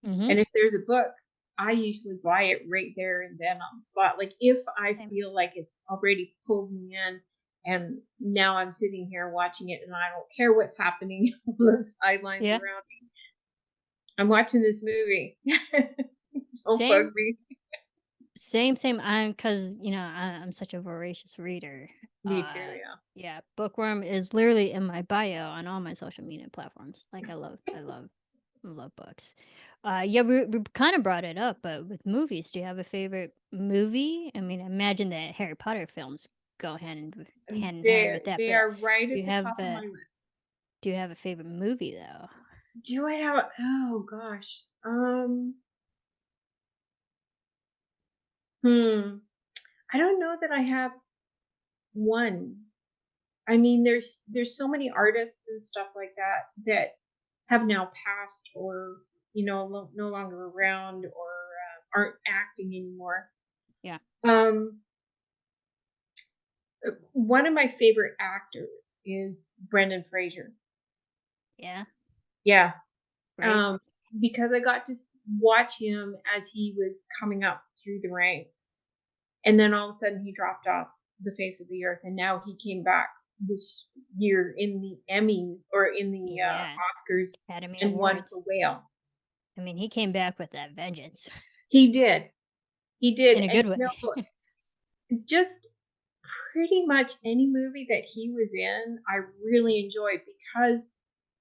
Mm-hmm. And if there's a book, I usually buy it right there and then on the spot. Like if I Same. feel like it's already pulled me in and now I'm sitting here watching it and I don't care what's happening on the sidelines Yeah. around me. I'm watching this movie. Don't bug Same. me. Same. I'm because I'm such a voracious reader. Me too, yeah. Yeah, bookworm is literally in my bio on all my social media platforms. Like I love books. Yeah, we kind of brought it up, but with movies, do you have a favorite movie? I mean, I imagine that Harry Potter films go hand in hand with that, They but are right do at you the have top of my list. a favorite movie though? Do I have oh gosh. Hmm. I don't know that I have one. I mean, there's so many artists and stuff like that that have now passed or no longer around or aren't acting anymore. Yeah, Um, one of my favorite actors is Brendan Fraser. yeah, Yeah, great. um, because I got to watch him as he was coming up through the ranks, and then all of a sudden he dropped off the face of the earth, and now he came back this year in the Emmy or in the Yeah, Oscars Academy and won Awards. for Whale. I mean, he came back with that vengeance He did. He did, in a and good way. just pretty much any movie that he was in, I really enjoyed because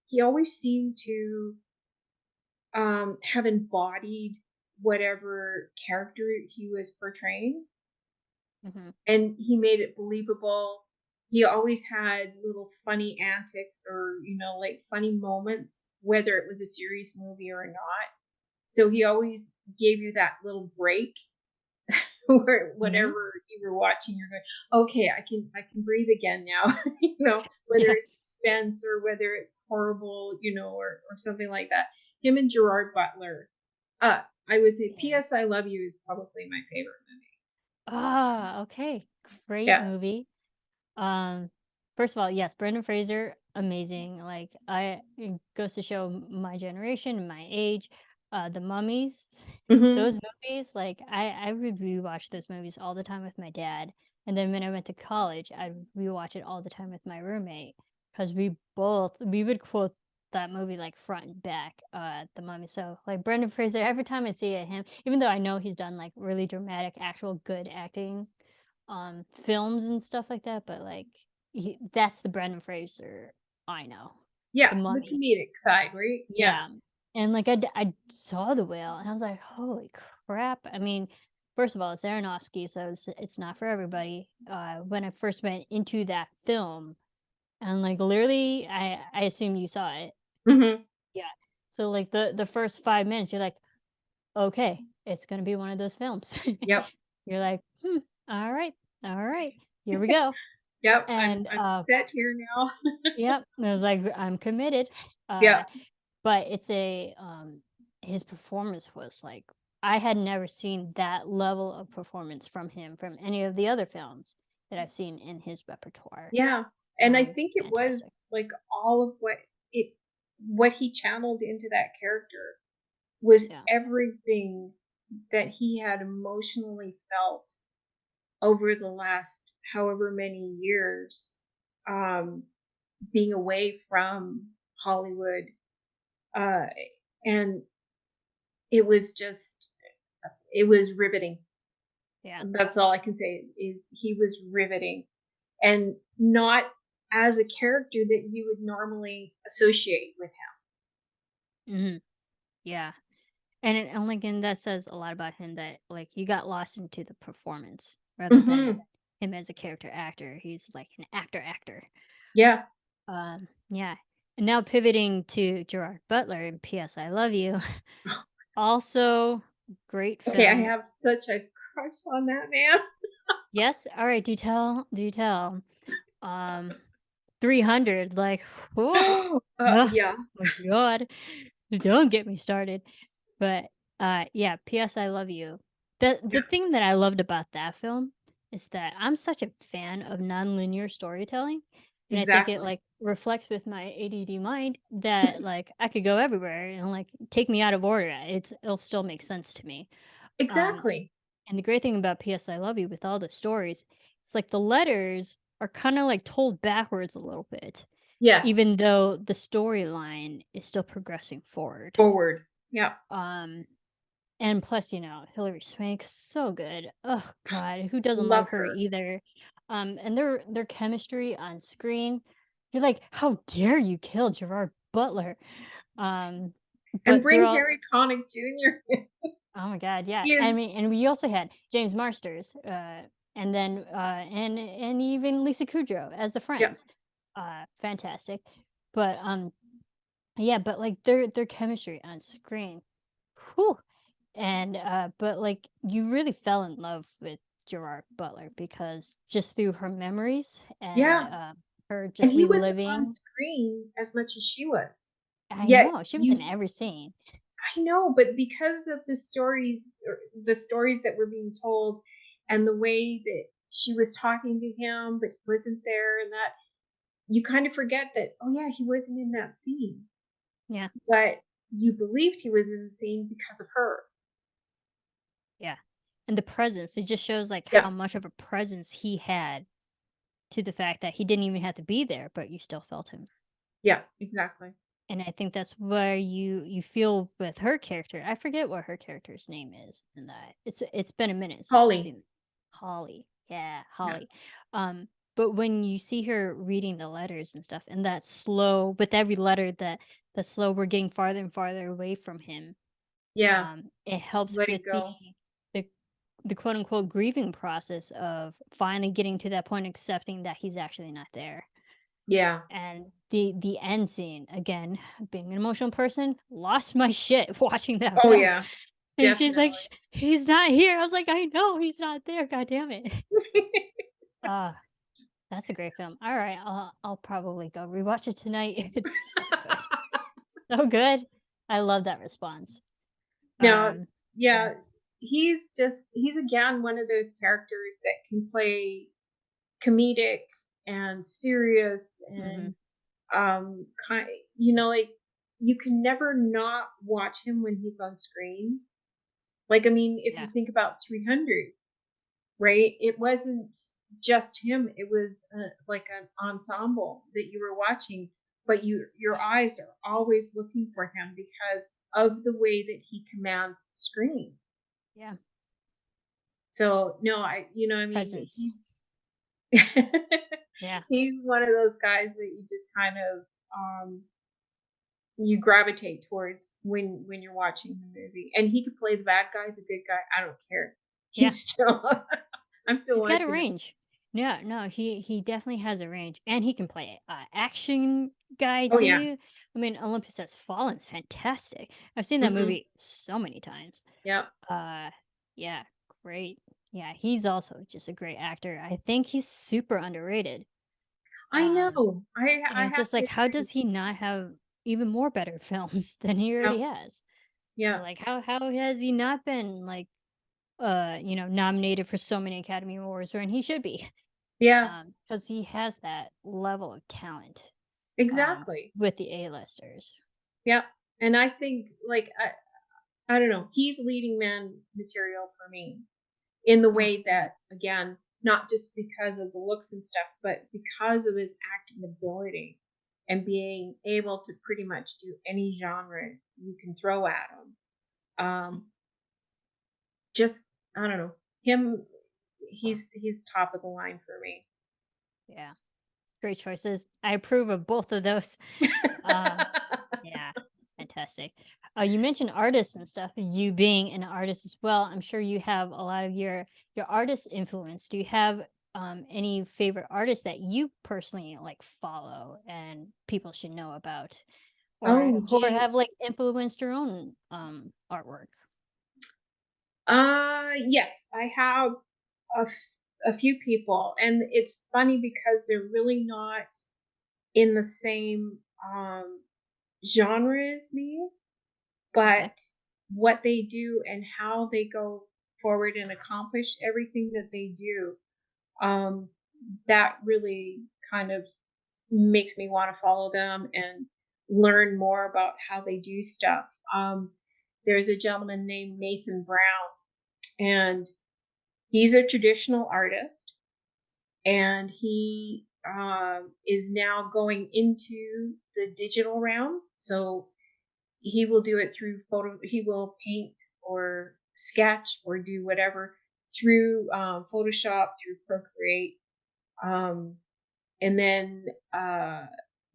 he always seemed to have embodied whatever character he was portraying, Hmm. and he made it believable. He always had little funny antics or like funny moments, whether it was a serious movie or not. So he always gave you that little break where Hmm. whatever you were watching, you're going, okay, I can breathe again now. Whether Yeah, it's suspense or whether it's horrible, or something like that. Him and Gerard Butler. I would say yeah. P.S. I Love You is probably my favorite movie. Ah, okay, great Yeah. movie. Um, First of all, yes, Brendan Fraser, amazing. Like it goes to show my generation, my age, the mummies, Hmm. those movies. Like I would rewatch those movies all the time with my dad, and then when I went to college, I'd rewatch it all the time with my roommate because we would quote that movie like front and back. The mummy. So like Brendan Fraser, every time I see him, even though I know he's done like really dramatic, actual good acting films and stuff like that, but like that's the Brendan Fraser I know. Yeah, The the Mummy. comedic side, right? Yeah. Yeah. And like I saw The Whale and I was like, "Holy crap." I mean, first of all, it's Aronofsky, so it's not for everybody. When I first went into that film and like literally I assume you saw it. Hmm. Yeah. So like the first 5 minutes you're like, "Okay, it's going to be one of those films." Yep. You're like, "Hmm, all right. All right. Here we go." Yep, And, I'm set here now. yep, and I was like, "I'm committed." Yeah. Uh, but it's his performance was like I had never seen that level of performance from him from any of the other films that I've seen in his repertoire. Yeah, and I think it Fantastic. was, like, all of what he channeled into that character was Yeah. everything that he had emotionally felt over the last however many years, um, being away from Hollywood, uh, and it was just it was riveting. Yeah. That's all I can say is he was riveting, and not as a character that you would normally associate with Mhm. Yeah. And like, and that says a lot about him that, like, you got lost into the performance rather him. than Mhm. him as a character actor. He's like an actor. Yeah. Yeah. And now pivoting to Gerard Butler in P.S. I Love You. Also, great Okay, I film. have such a crush on that man. Yes? All right, do tell, do tell. Um, 300, like, whoo, oh Yeah. my god. Don't get me started. But, yeah, P.S. I Love You. The Yeah, thing that I loved about that film is that I'm such a fan of nonlinear storytelling, and I think it, exactly. like, reflects with my ADD mind that, like, I could go everywhere and, like, take me out of order, it'll still make sense to me. Um, Exactly. and the great thing about P.S. I Love You with all the stories, it's like the letters are kinda, like, told backwards a little bit, Yes. even though the storyline is still progressing forward. Forward. Yeah. Um and plus, Hilary Swank's so good. Oh god, who doesn't love Love her her. either? And their chemistry on screen, you're like, "How dare you kill Gerard Butler?" Um, And but bring throughout Harry Connick Jr. oh my god, yeah. He I is. mean, and we also had James Marsters, and then and even Lisa Kudrow as the Yeah. friends. Fantastic. But yeah, but like their chemistry on screen. Whew. And, but, like, you really fell in love with Gerard Butler because just through her memories and, Yeah. her And just he wasn't on reliving. screen as much as she was. I Yet know, she was you in s every scene. I know, but because of the stories that were being told and the way that she was talking to him, but he wasn't there and that, you kind of forget that, oh yeah, he wasn't in that scene. Yeah, But you believed he was in the scene because of her. yeah. And the presence, it just shows, like, how Yeah. much of a presence he had to the fact that he didn't even have to be there, but you still felt him. Yeah, exactly. And I think that's where you feel with her character. I forget what her character's name is in that. It's been a minute since I've Holly. seen Holly. Yeah, Yeah. Holly. But when you see her reading the letters and stuff, and that slow with every letter that slow, we're getting farther and farther away from him. Yeah. It She's helps letting with go. the the quote unquote grieving process of finally getting to that point, accepting that he's actually not there. Yeah. And the end scene, again, being an emotional person, lost my shit watching that Oh film. yeah. And she's like, Definitely. He's not here." I was like, "I know he's not there, god damn it." Ah, that's a great film. Alright, I'll probably go rewatch it tonight. It's so good. So good. I love that response. No, Um, yeah. yeah, he's again one of those characters that can play comedic and serious Mhm. and kind like you can never not watch him when he's on screen. Like I mean, if Yeah. you think about 300, right? It wasn't just him. It was like an ensemble that you were watching, but your eyes are always looking for him because of the way that he commands the screen. Yeah. So no, I mean, Presence. Yeah. he's one of those guys that you just kind of you gravitate towards when you're watching the movie. And he could play the bad guy, the good guy. I don't care. Yeah. He's still I'm still He's got a watching him. range. Yeah, no, he definitely has a range, and he can play action guy Oh yeah. too. I mean, Olympus Has Fallen's fantastic. I've seen that Hmm. movie so many times. Yeah. Uh, yeah, great. Yeah, he's also just a great actor. I think he's super underrated. I know. And I it's have just to like, how agree. does he not have even more better films than he Yeah, already has? yeah, Like, how has he not been like, nominated for so many Academy Awards when he should be? yeah, Because he has that level of talent, exactly. with the A-listers. Yeah, and I think, like, I don't know, he's leading man material for me in the way Mhm. that, again, not just because of the looks and stuff, but because of his acting ability and being able to pretty much do any genre you can throw at him. Just, I don't know, him. He's top of the line for me. Yeah, great choices. I approve of both of those. Um, yeah, fantastic. You mentioned artists and stuff. You being an artist as well, I'm sure you have a lot of your artist influence. Do you have any favorite artists that you personally like follow and people should know about, or Oh, who gee. have like influenced your own artwork? Yes, I have a few people, and it's funny because they're really not in the same genre as me, Okay. but what they do and how they go forward and accomplish everything that they do, um, that really kind of makes me want to follow them and learn more about how they do stuff. There's a gentleman named Nathan Brown, and he's a traditional artist, and he is now going into the digital realm. So he will do it through photo. He will paint or sketch or do whatever through Photoshop, through Procreate, um, and then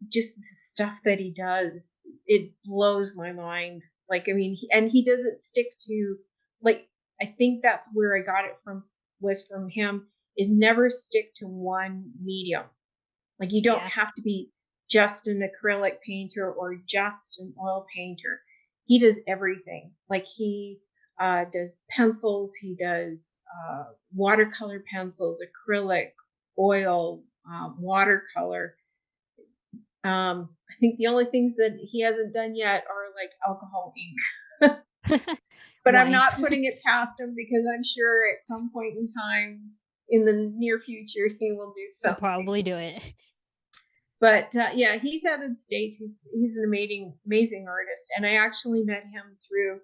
just the stuff that he does, it blows my mind. Like, I mean, and he doesn't stick to, like, I think that's where I got it from, was from him, is never stick to one medium. Like, you don't Yeah. have to be just an acrylic painter or just an oil painter. He does everything. Like, he does pencils, he does watercolor pencils, acrylic, oil, watercolor. I think the only things that he hasn't done yet are like alcohol ink. But I'm Wine. not putting it past him because I'm sure at some point in time in the near future he will do He'll something. probably do it. But yeah, he's out of the states. He's an amazing artist, and I actually met him through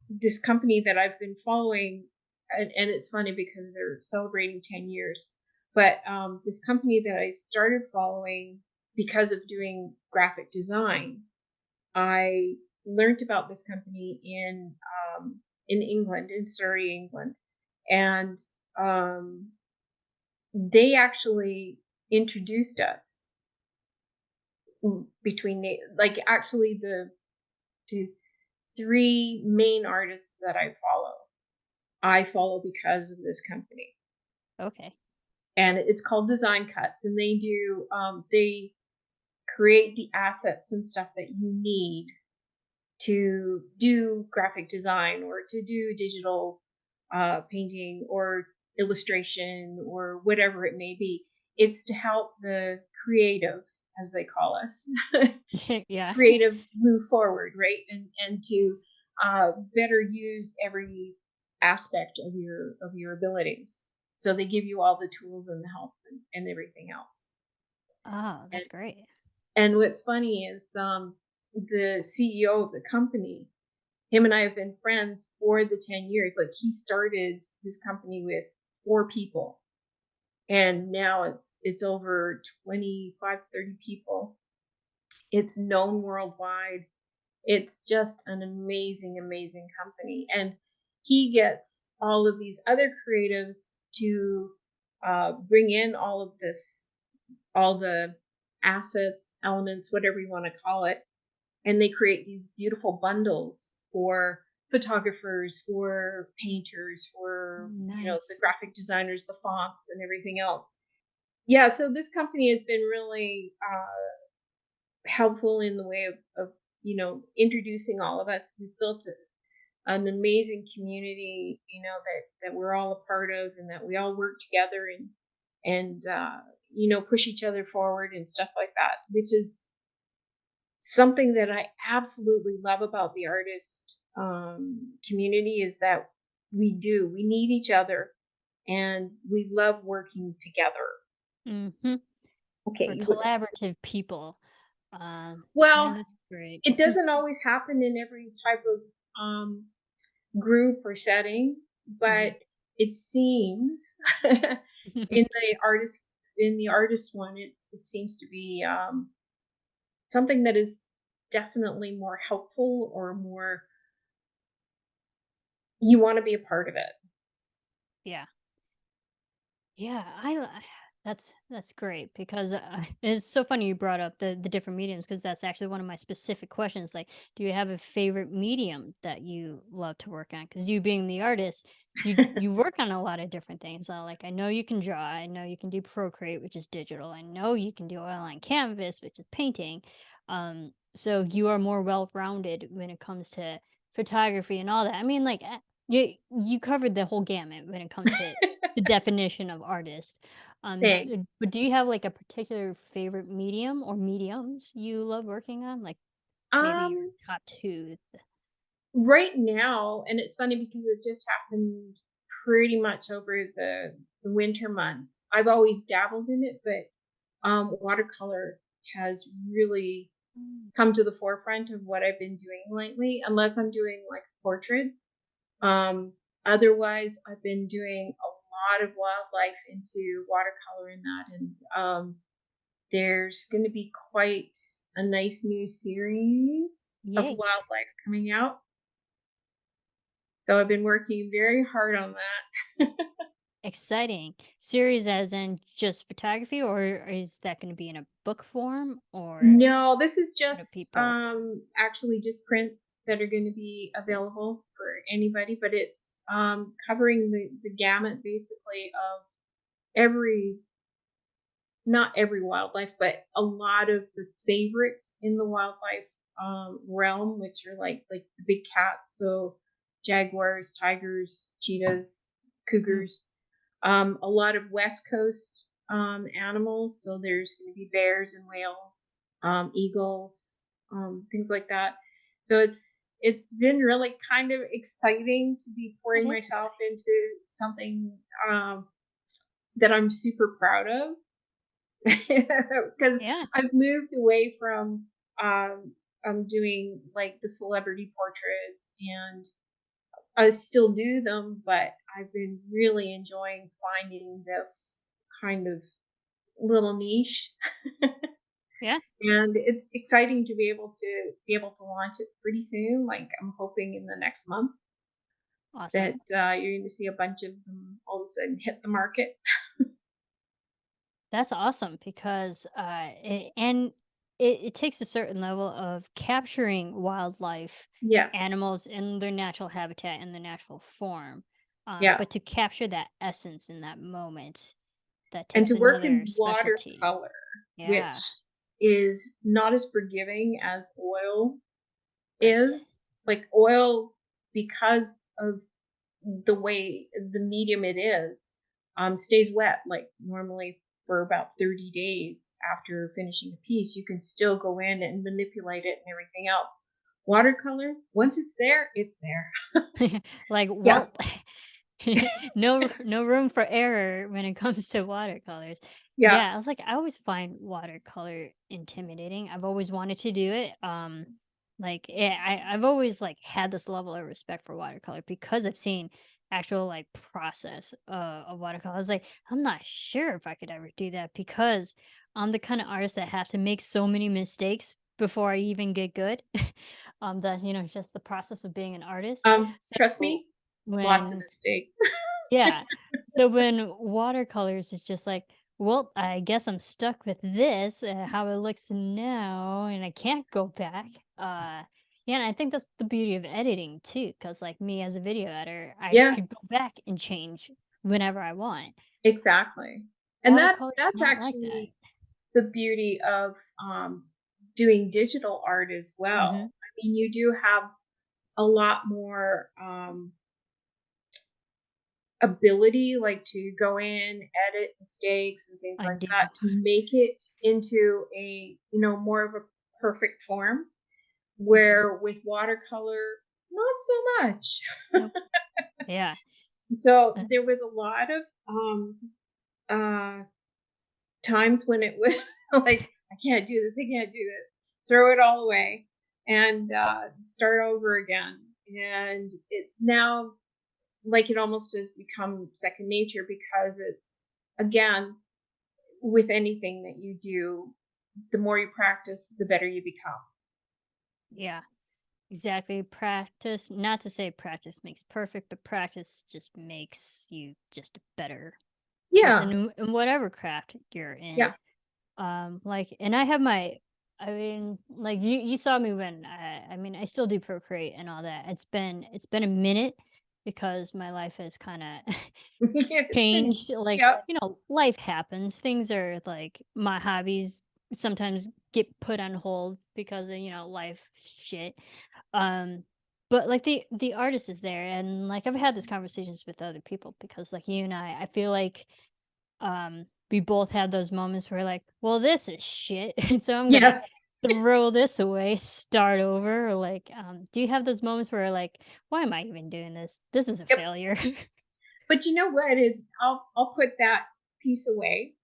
this company that I've been following, and it's funny because they're celebrating 10 years. But this company that I started following because of doing graphic design, I learned about this company in England, in Surrey, England, and um, they actually introduced us between like actually the three main artists that I follow because of this company, Okay. and it's called Design Cuts, and they create the assets and stuff that you need to do graphic design or to do digital painting or illustration or whatever it may be. It's to help the creative, as they call us, Yeah. creative move forward, right? And to better use every aspect of your abilities. So they give you all the tools and the help and everything else. Oh, And that's great. and what's funny is the CEO of the company, him and I have been friends for the 10 years. Like, he started his company with 4 people, and now it's over 25, 30 people. It's known worldwide. It's just an amazing company. And he gets all of these other creatives to bring in all of this, all the assets, elements, whatever you want to call it. And they create these beautiful bundles for photographers, for painters, for, the Nice. graphic designers, the fonts, and everything else. Yeah, so this company has been really helpful in the way of introducing all of us. We've built an amazing community, that we're all a part of, and that we all work together, and push each other forward and stuff like that, which is something that I absolutely love about the artist community is that we need each other and we love working together. Mhm. We're Okay. collaborative people. Yeah, Well, that's great. it doesn't always happen in every type of group or setting, Mhm. but it seems in the artist one, it seems to be something that is definitely more helpful or more you want to be a part of it. Yeah. Yeah, that's great because it's so funny you brought up the different mediums because that's actually one of my specific questions. Like, do you have a favorite medium that you love to work on? Because you being the artist, you work on a lot of different things. Like I know you can draw, I know you can do Procreate, which is digital. I know you can do oil on canvas, which is painting. So you are more well rounded when it comes to photography and all that. I mean, like you covered the whole gamut when it comes to the definition of artist. Thing. So, but do you have like a particular favorite medium or mediums you love working on? Like maybe your Um, top two. right now, and it's funny because it just happened pretty much over the winter months. I've always dabbled in it, but watercolor has really Mm. come to the forefront of what I've been doing lately, unless I'm doing like a portrait. Um, Otherwise, I've been doing a lot of wildlife into watercolor in that, and there's going to be quite a nice new series of Yay! wildlife coming out. So I've been working very hard on that. Exciting series, as in just photography, or is that going to be in a book form, or No, this is how do just people? actually just prints that are going to be available for anybody, but it's covering the gamut basically of every not every wildlife, but a lot of the favorites in the wildlife realm, which are like the big cats, so jaguars, tigers, cheetahs, Mm. cougars, a lot of West Coast animals. So there's going to be bears and whales, eagles, things like that. So it's been really kind of exciting to be That pouring is myself exciting. into something that I'm super proud of because Yeah. I've moved away from doing like the celebrity portraits, and I still do them, but I've been really enjoying finding this kind of little niche. Yeah. And it's exciting to be able to launch it pretty soon. Like I'm hoping in the next month that Awesome. you're going to see a bunch of them all of a sudden hit the market. That's awesome because it takes a certain level of capturing wildlife Yes. animals in their natural habitat in their natural form. Yeah. But to capture that essence in that moment, that And takes to work another in specialty. watercolor, which Yeah. is not as forgiving as oil Right. is. Like oil, because of the way the medium it is, stays wet like normally for about 30 days after finishing a piece. You can still go in and manipulate it and everything else. Watercolor, once it's there, it's there. Like, Yeah. well, no room for error when it comes to watercolors. Yeah. Yeah, I was like, I always find watercolor intimidating. I've always wanted to do it. Like I've always like had this level of respect for watercolor because I've seen actual like process of watercolor. I was like, I'm not sure if I could ever do that because I'm the kind of artist that have to make so many mistakes before I even get good. That just the process of being an artist. Trust So me, lots of when mistakes. yeah. So when watercolors is just like, well, I guess I'm stuck with this, how it looks now, and I can't go back. Yeah, and I think that's the beauty of editing too, because like me as a video editor, I Yeah. could go back and change whenever I want. Exactly. And Watercolors that's not like that. actually the beauty of doing digital art as Hmm. well. I mean, you do have a lot more ability, like to go in, edit mistakes and things I like do. that to make it into a, more of a perfect form. Mhm. Where with watercolor, not so much. Nope. Yeah. So Uh, there was a lot of uh times when it was like, I can't do this, I can't do this. Throw it all away and start over again. And it's now like it almost has become second nature because it's, again, with anything that you do, the more you practice, the better you become. yeah. Exactly. Practice, not to say practice makes perfect, but practice just makes you just a better person Yeah. in whatever craft you're in. Yeah. Like, and I have my, I mean, like you saw me when I mean, I still do Procreate and all that. It's been a minute because my life has kind of It's been, changed. Like, yeah. life happens. Things are like my hobbies sometimes get put on hold because of, life shit. Um, but like the artist is there, and like I've had these conversations with other people because like you and I feel like we both had those moments where like, well, this is shit, and so I'm gonna Yes. throw this away, start over. Or like, do you have those moments where like, why am I even doing this? This is a Yep. failure. But you know what is, I'll put that piece away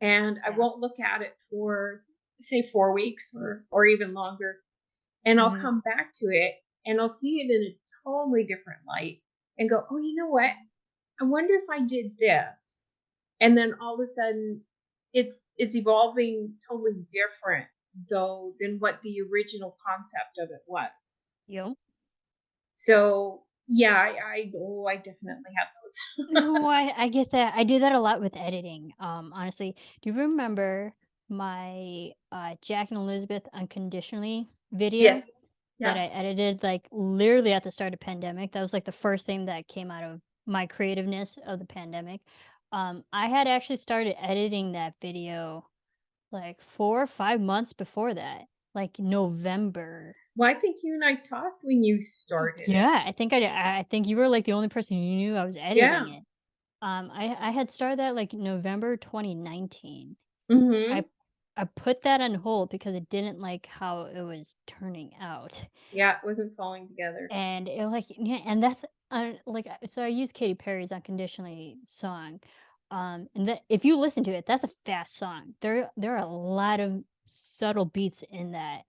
and I Yeah. won't look at it for say 4 weeks or even longer. And I'll Hmm. come back to it and I'll see it in a totally different light and go, oh, you know what? I wonder if I did this. And then all of a sudden it's evolving totally different though than what the original concept of it was. Yep. So yeah, I definitely have those. No, I get that. I do that a lot with editing. Honestly, do you remember my Jack and Elizabeth unconditionally video Yes. that I Yes. edited like literally at the start of pandemic? That was like the first thing that came out of my creativeness of the pandemic. I had actually started editing that video like 4 or 5 months before that, like November. Well, I think you and I talked when you started it. Yeah, I think I did. I think you were like the only person who knew I was editing Yeah. it. I had started that like November 2019. I Mhm. I put that on hold because it didn't like how it was turning out. Yeah, it wasn't falling together. And it like yeah, and that's like so I use Katy Perry's Unconditionally song. And that if you listen to it, that's a fast song. There are a lot of subtle beats in that.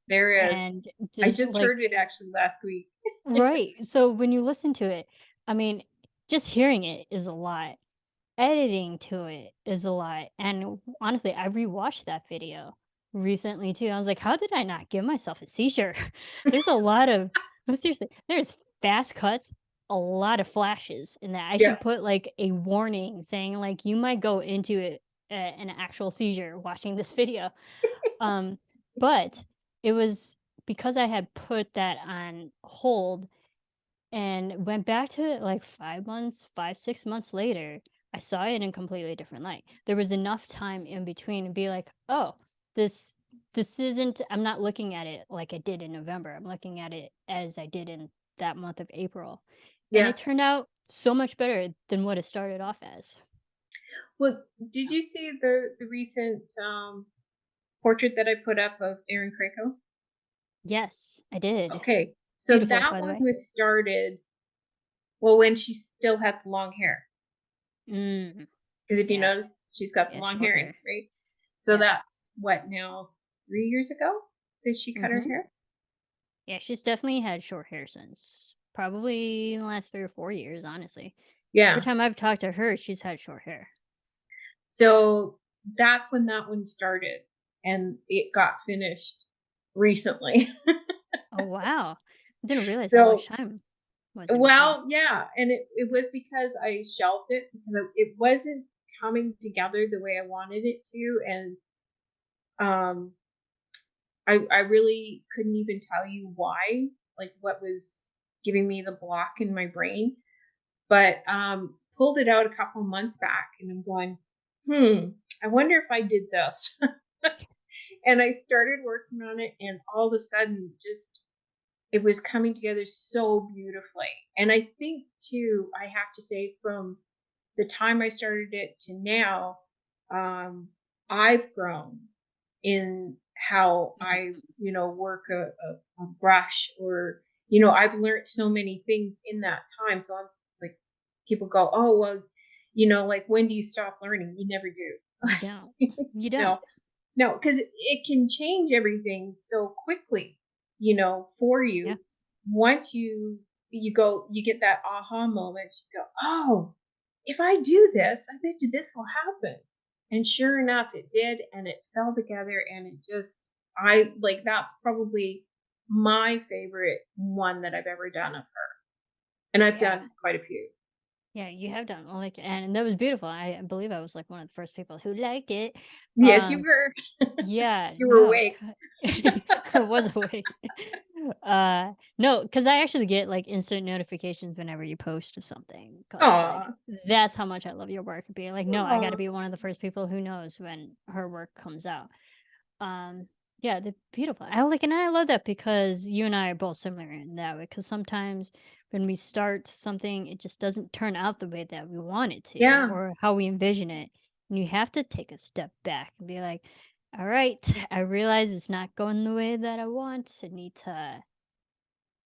There is. And I just just like heard it actually last week. right. So when you listen to it, I mean, just hearing it is a lot. Editing to it is a lot, and honestly, I rewatched that video recently too. I was like, "How did I not give myself a seizure?" There's a lot of no, seriously, there's fast cuts, a lot of flashes in that. I Yeah. should put, like, a warning saying, like, "You might go into an actual seizure watching this video." Um, but it was because I had put that on hold and went back to it like 5 months, 5, 6 months later, I saw it in a completely different light. There was enough time in between to be like, "Oh, this this isn't I'm not looking at it like I did in November. I'm looking at it as I did in that month of April." And Yeah. it turned out so much better than what it started off as. Well, did you see the recent portrait that I put up of Erin Krakow? Yes, I did. Okay. So Beautiful, that by the one way. was started, well, when she still had the long hair. Mm, Because if you yeah, notice, she's got she the has long short hair, hair. right? So Yeah. that's what now, 3 years ago that she cut her Mhm. hair? Yeah, she's definitely had short hair since probably the last 3 or 4 years, honestly. Every Yeah. time I've talked to her, she's had short hair. So that's when that one started and it got finished recently. Oh, wow. I didn't realize that much So, time was in between. well, yeah, and it was because I shelved it because it wasn't coming together the way I wanted it to, and um, I really couldn't even tell you why, like what was giving me the block in my brain, but pulled it out a couple months back, and I'm going, I wonder if I did this, and I started working on it, and all of a sudden, just it was coming together so beautifully. And I think too, I have to say from the time I started it to now, um, I've grown in how I, work a brush or, I've learned so many things in that time. So I'm like, people go, oh, well, like, when do you stop learning? You never You don't. do. You don't. No, no, because it can change everything so quickly, for Yeah. you. Once you get that aha moment, you go, "Oh, if I do this, I bet you this will happen." And sure enough, it did, and it fell together, and it just I like, that's probably my favorite one that I've ever done of her, and I've Yeah. done quite a few. Yeah, you have done like, and that was beautiful. I believe I was like one of the first people who liked it. Yes, you Um, were. yeah, You were no, awake. I was awake. No, because I actually get like instant notifications whenever you post or something. Cause like Aw. that's how much I love your work. Being like, no, I got to Aw. be one of the first people who knows when her work comes out. Um, yeah, they're beautiful. I like, and I love that because you and I are both similar in that way. Because sometimes when we start something, it just doesn't turn out the way that we want it to, Yeah, or how we envision it. And you have to take a step back and be like, "All right, I realize it's not going the way that I want. I need to,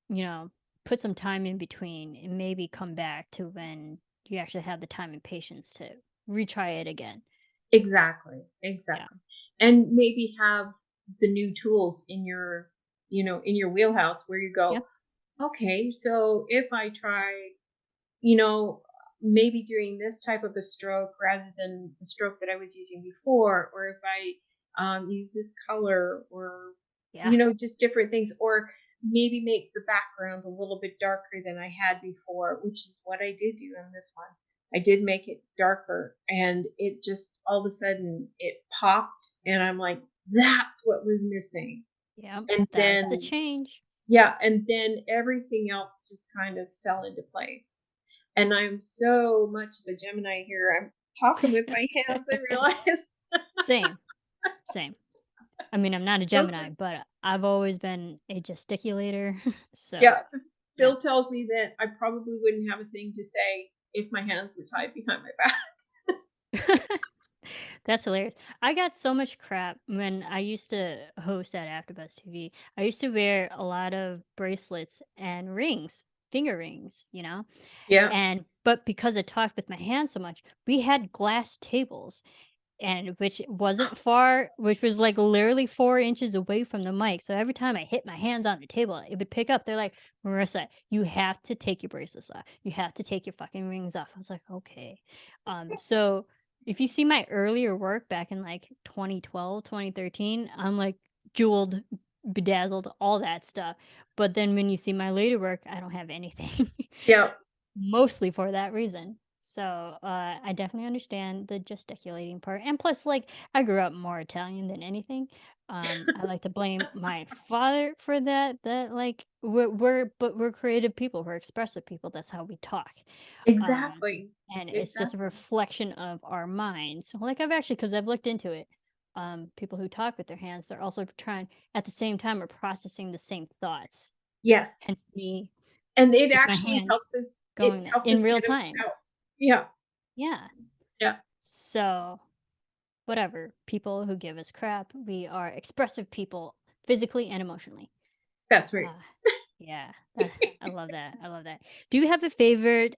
you know, put some time in between, and maybe come back to when you actually have the time and patience to retry it again." exactly, Yeah. exactly. And maybe have the new tools in your wheelhouse where you Yeah. go, okay, so if I try, you know, maybe doing this type of a stroke rather than the stroke that I was using before, or if I use this color, or, Yeah. just different things, or maybe make the background a little bit darker than I had before, which is what I did do in this one. I did make it darker, and it just all of a sudden it popped, and I'm like, that's what was missing. Yeah. And That's the then change. yeah, and then everything else just kind of fell into place. And I'm so much of a Gemini here. I'm talking with my hands, I realize. Same, same. I mean, I'm not a Phil Gemini, says but I've always been a gesticulator. So, yeah, yeah. Phil tells me that I probably wouldn't have a thing to say if my hands were tied behind my back. That's hilarious. I got so much crap when I used to host at AfterBuzz TV. I used to wear a lot of bracelets and rings, finger rings, Yeah. and but because I talked with my hands so much, we had glass tables. And which wasn't far, which was like literally 4 inches away from the mic. So every time I hit my hands on the table, it would pick up. They're like, Marissa, you have to take your bracelets off. You have to take your fucking rings off. I was like, okay. So if you see my earlier work back in like 2012, 2013, I'm like jeweled, bedazzled, all that stuff. But then when you see my later work, I don't have anything. Yeah. Mostly for that reason. So, I definitely understand the gesticulating part, and plus, like, I grew up more Italian than anything. I like to blame my father for that, like, we're creative people, we're expressive people, that's how we talk. Um, Exactly. and it's just a Exactly. reflection of our minds. So, like, I've actually, because 'cause I've looked into it, people who talk with their hands, they're also trying at the same time are processing the same thoughts, Yes. hence me And it with my actually hands helps us it going that helps in us real get it time. out. Yeah. Yeah. Yeah. So, whatever, people who give us crap, we are expressive people physically and emotionally. That's right. Ah, yeah. I love that. I love that. Do you have a favorite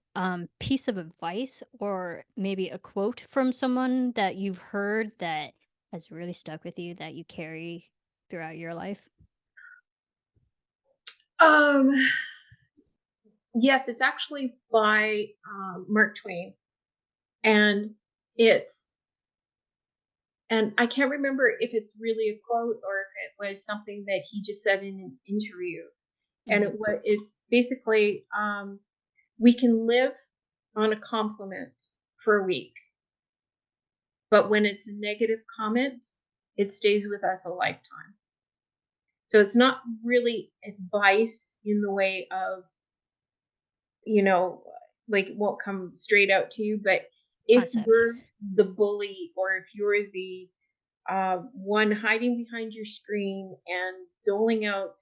piece of advice or maybe a quote from someone that you've heard that has really stuck with you that you carry throughout your life? Um yes, it's actually by Mark Twain. And it's and I can't remember if it's really a quote or if it was something that he just said in an interview. And Mhm. it's basically we can live on a compliment for a week, but when it's a negative comment, it stays with us a lifetime. So it's not really advice in the way of, you know, like it won't come straight out to you, but if Concept. you're the bully or if you're the one hiding behind your screen and doling out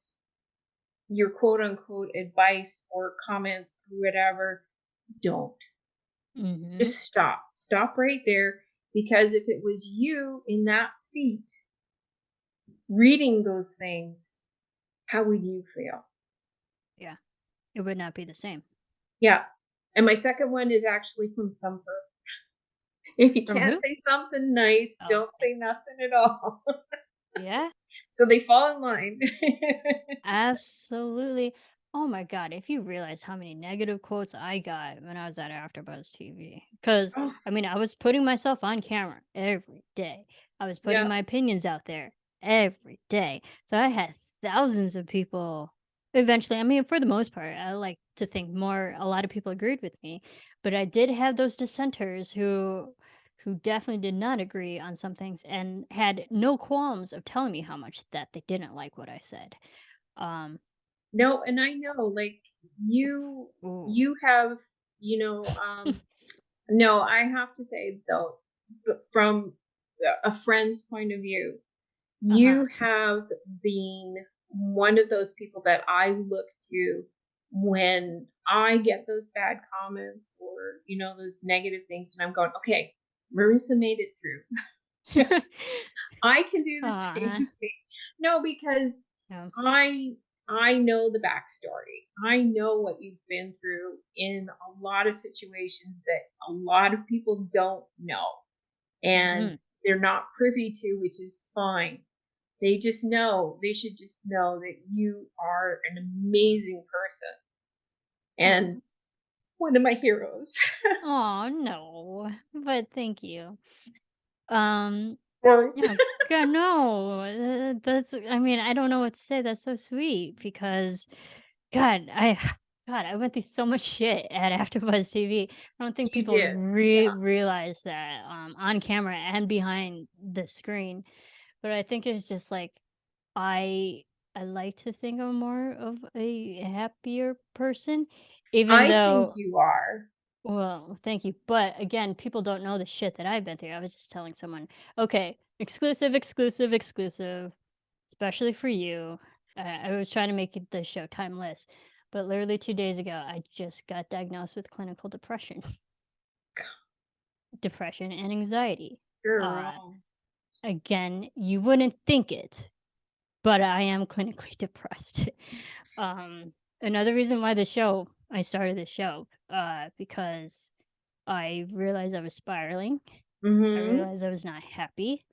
your quote unquote advice or comments or whatever, don't. Mhm. Just stop. Stop right there. Because if it was you in that seat reading those things, how would you feel? Yeah. It would not be the same. Yeah. And my second one is actually from Thumper. If you From can't who? say something nice, Oh, don't okay. say nothing at all. Yeah. So they fall in line. Absolutely. Oh my god, if you realize how many negative quotes I got when I was at AfterBuzz TV, because Oh, I mean, I was putting myself on camera every day. I was putting yeah. my opinions out there every day. So I had thousands of people eventually. I mean, for the most part, I like to think more a lot of people agreed with me, but I did have those dissenters who definitely did not agree on some things and had no qualms of telling me how much that they didn't like what I said. Um, No, and I know, like, you ooh. you have, you know, no, I have to say though, from a friend's point of view, Uh-huh. you have been one of those people that I look to when I get those bad comments or, those negative things, and I'm going, okay, Marissa made it through. I can do the same Aw, thing. No, because yeah. I I know the backstory. I know what you've been through in a lot of situations that a lot of people don't know, and Mhm, they're not privy to, which is fine. They should just know that you are an amazing person aw. and one of my heroes. Aw, no, but thank you. Um, Or yeah, God, no, that's I mean, I don't know what to say, that's so sweet because God, I God, I went through so much shit at AfterBuzz TV. I don't think you people did. Yeah. realize that, on camera and behind the screen, but I think it's just, like, I I like to think I'm more of a happier person, even I think though you are. well, thank you, but again, people don't know the shit that I've been through. I was just telling someone, "Okay, exclusive, exclusive, exclusive, especially for you." I was trying to make the show timeless, but literally 2 days ago, I just got diagnosed with clinical depression. Depression and anxiety. Uh, Girl. again, you wouldn't think it, but I am clinically depressed. Another reason why I started the show, because I realized I was spiraling. I Mhm. realized I was not happy.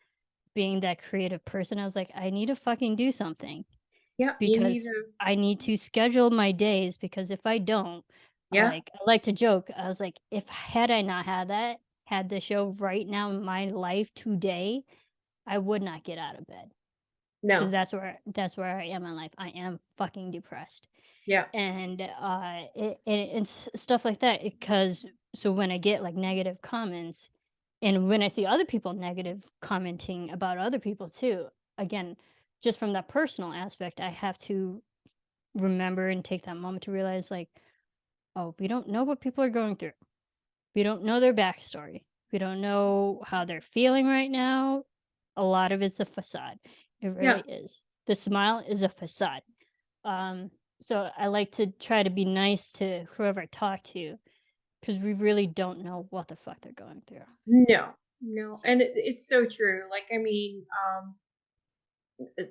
Being that creative person, I was like, I need to fucking do something Yeah, you need because to. I need to schedule my days because if I don't, Yeah. I like to joke. I was like, if had I not had the show right now in my life today, I would not get out of bed because No. that's where I am in life. I am fucking depressed. Yeah. And it's stuff like that because so when I get like negative comments and when I see other people negative commenting about other people too, again, just from that personal aspect, I have to remember and take that moment to realize like, oh, we don't know what people are going through. We don't know their backstory. We don't know how they're feeling right now. A lot of it's a facade. It really Yeah. is. The smile is a facade. Um, so I like to try to be nice to whoever I talk to because we really don't know what the fuck they're going through. No. No. So, And it's so true. Like, I mean, uh,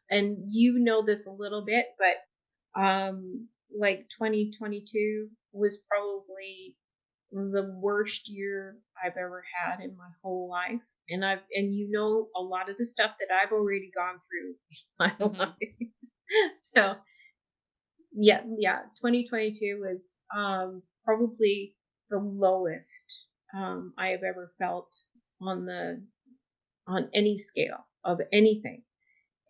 and you know this a little bit, but like 2022 was probably the worst year I've ever had in my whole life. And a lot of the stuff that I've already gone through in my hmm life. So yeah, yeah, 2022 was probably the lowest I have ever felt on the on any scale of anything.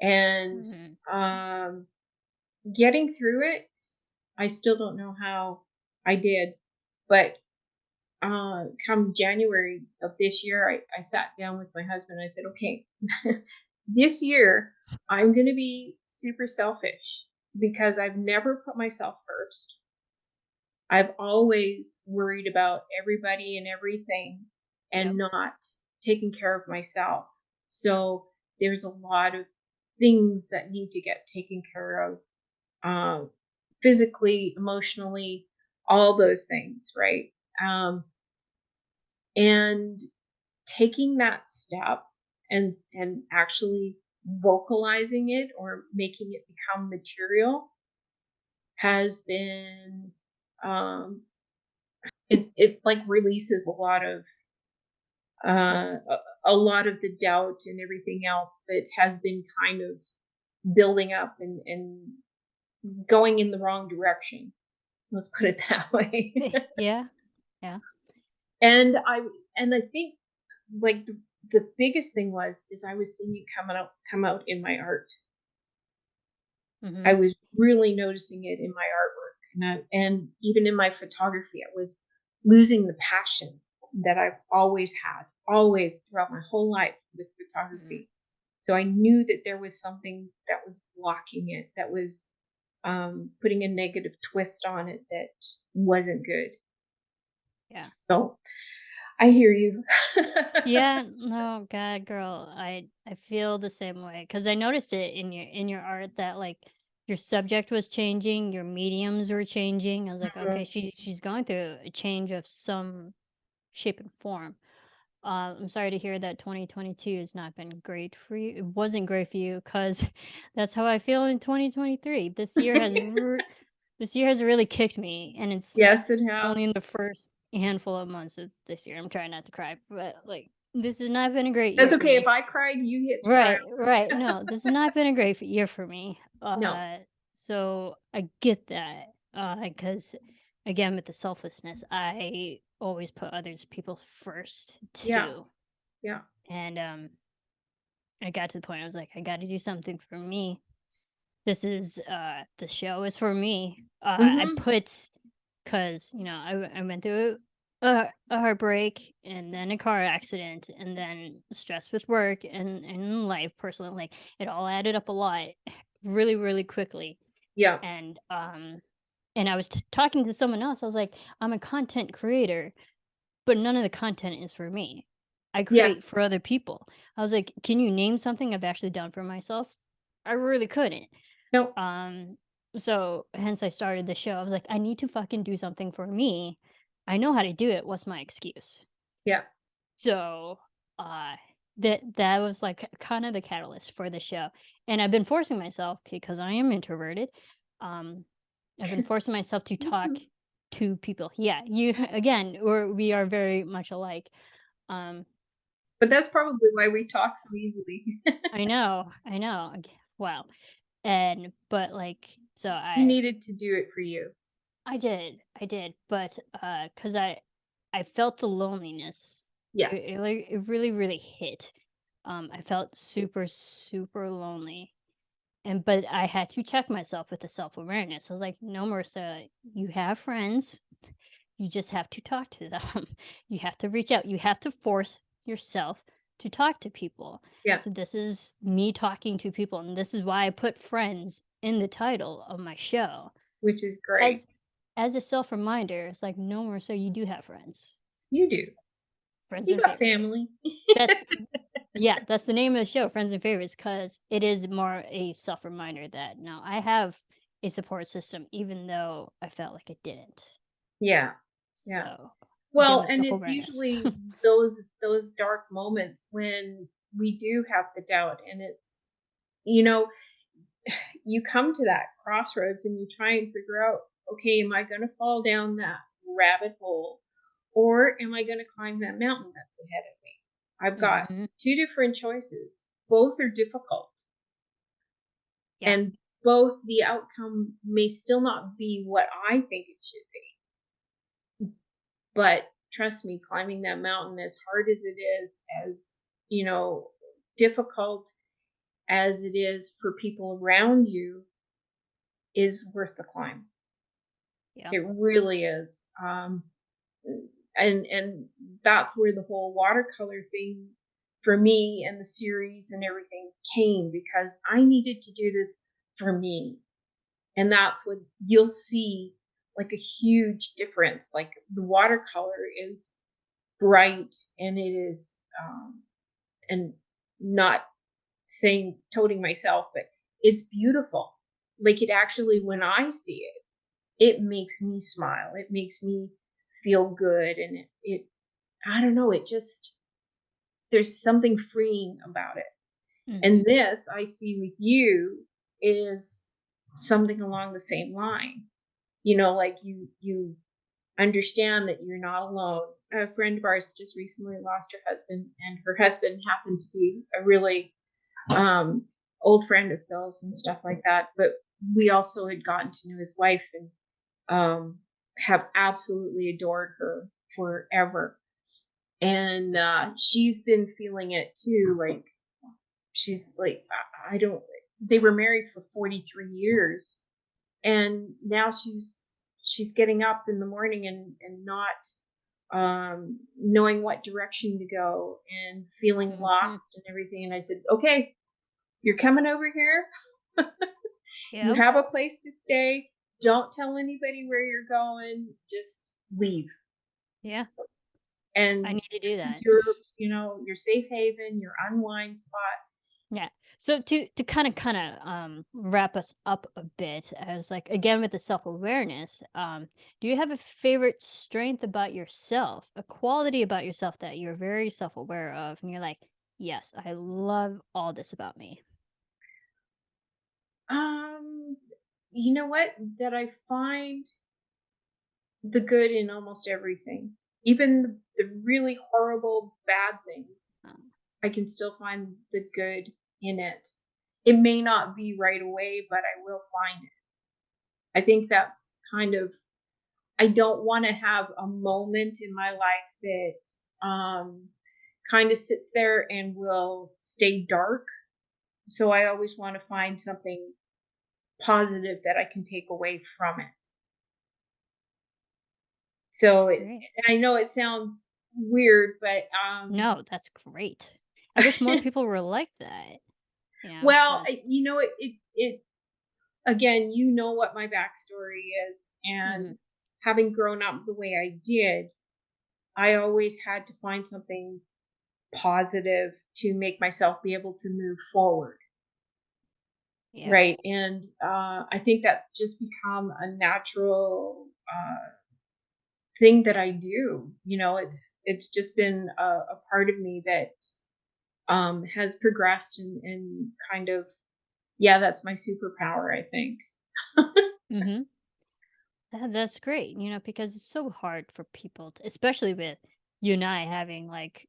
And hmm um getting through it, I still don't know how I did, but come January of this year, I sat down with my husband. And I said, okay, this year I'm going to be super selfish because I've never put myself first. I've always worried about everybody and everything Yep. and not taking care of myself. So there's a lot of things that need to get taken care of um, physically, emotionally, all those things, right? Um, and taking that step and actually vocalizing it or making it become material has been um it like releases a lot of the doubt and everything else that has been kind of building up and going in the wrong direction. Let's put it that way. Yeah. Yeah. and I and I think like the biggest thing is I was seeing it come out in my art. I Mhm. was really noticing it in my artwork, and even in my photography, I was losing the passion that I've always had, always throughout my whole life with Mhm. photography. So I knew that there was something that was blocking it, that was putting a negative twist on it that wasn't good. Yeah. So I hear you. Yeah, no, God, girl, I feel the same way because I noticed it in your art that like your subject was changing, your mediums were changing. I was like, okay, Mhm. she's going through a change of some shape and form. I'm sorry to hear that 2022 has not been great for you. It wasn't great for you because that's how I feel in 2023. This year has really kicked me, and it's Yes, it only in has. the first handful of months of this year. I'm trying not to cry, but like this has not been a great year That's for okay. me. If I cried, you get to cry Right, on this. right. No, this has not been a great year for me. No. So I get that. Because again, with the selflessness, I always put others people first Yeah. too. Yeah. And I got to the point I was like, I got to do something for me. This is the show is for me. I Mhm. put cuz I went through a heartbreak and then a car accident and then stress with work and life personally, like it all added up a lot really really quickly. Yeah. And I was talking to someone else. I was like, I'm a content creator, but none of the content is for me. I create Yes. for other people. I was like, "Can you name something I've actually done for myself?" I really couldn't. No. Um, so hence I started the show. I was like, "I need to fucking do something for me. I know how to do it. What's my excuse?" Yeah. So, that was like kind of the catalyst for the show. And I've been forcing myself because I am introverted. Um, I've been forcing myself to Me talk too. to people. Yeah, you again, we are very much alike. Um, But that's probably why we talk so easily. I know, I know. Wow. And but like so You needed to do it for you. I did, but cuz I felt the loneliness. Yes. It really really hit. I felt super super lonely. And but I had to check myself with the self-awareness. I was like, "No, Marissa, you have friends. You just have to talk to them. You have to reach out. You have to force yourself to talk to people." Yeah, So this is me talking to people, and this is why I put friends in the title of my show. which is great. As as a self-reminder, it's like, "No, Marissa, you do have friends. You do. Friends You and got favorites." family. That's yeah, that's the name of the show, Friends and Favorites, because it is more a self-reminder that now I have a support system even though I felt like I didn't. Yeah, yeah. So, again, Well, with and it's self-awareness. usually those dark moments when we do have the doubt and it's you know, you come to that crossroads and you try and figure out, okay, am I going to fall down that rabbit hole or am I going to climb that mountain that's ahead of me? I've got Mhm. two different choices. Both are difficult Yeah, and both the outcome may still not be what I think it should be. But trust me, climbing that mountain, as hard as it is, as you know, difficult as it is for people around you, is worth the climb. yeah, It really is. And that's where the whole watercolor thing for me and the series and everything came because I needed to do this for me. And that's what you'll see like a huge difference. Like the watercolor is bright and it is and not saying toting myself, but it's beautiful. like, it actually, when I see it, it makes me smile. It makes me feel good, and it I don't know, it just there's something freeing about it. And Mhm. this I see with you is something along the same line. Like, you understand that you're not alone. A friend of ours just recently lost her husband, and her husband happened to be a really um, old friend of Phil's and stuff like that. But we also had gotten to know his wife, and have absolutely adored her forever. And she's been feeling it too. Like, she's like, I don't. They were married for 43 years, and now she's getting up in the morning and not knowing what direction to go and feeling Mhm. lost and everything. And I said, okay, you're coming over here. You Yep. have a place to stay. Don't tell anybody where you're going. Just leave. Yeah. I And need to do this is that. your safe haven, your unwind spot. Yeah. So to wrap us up a bit, as like again with the self-awareness, do you have a favorite strength about yourself, a quality about yourself that you're very self-aware of and you're like, "Yes, I love all this about me." Um, you know what? That I find the good in almost everything. Even the really horrible bad things, Um, I can still find the good in it. It may not be right away, but I will find it. I think that's kind of, I don't want to have a moment in my life that kind of sits there and will stay dark. So I always want to find something positive that I can take away from it. that's So great. and I know it sounds weird, but No, that's great. I wish more people were like that, well, because it again, what my backstory is, and Mhm. having grown up the way I did, I always had to find something positive to make myself be able to move forward, Yeah. right? And I think that's just become a natural thing that I do. It's just been a part of me that has progressed, and kind of, yeah, that's my superpower, I think. Mhm. That's great, because it's so hard for people, especially with you and I having like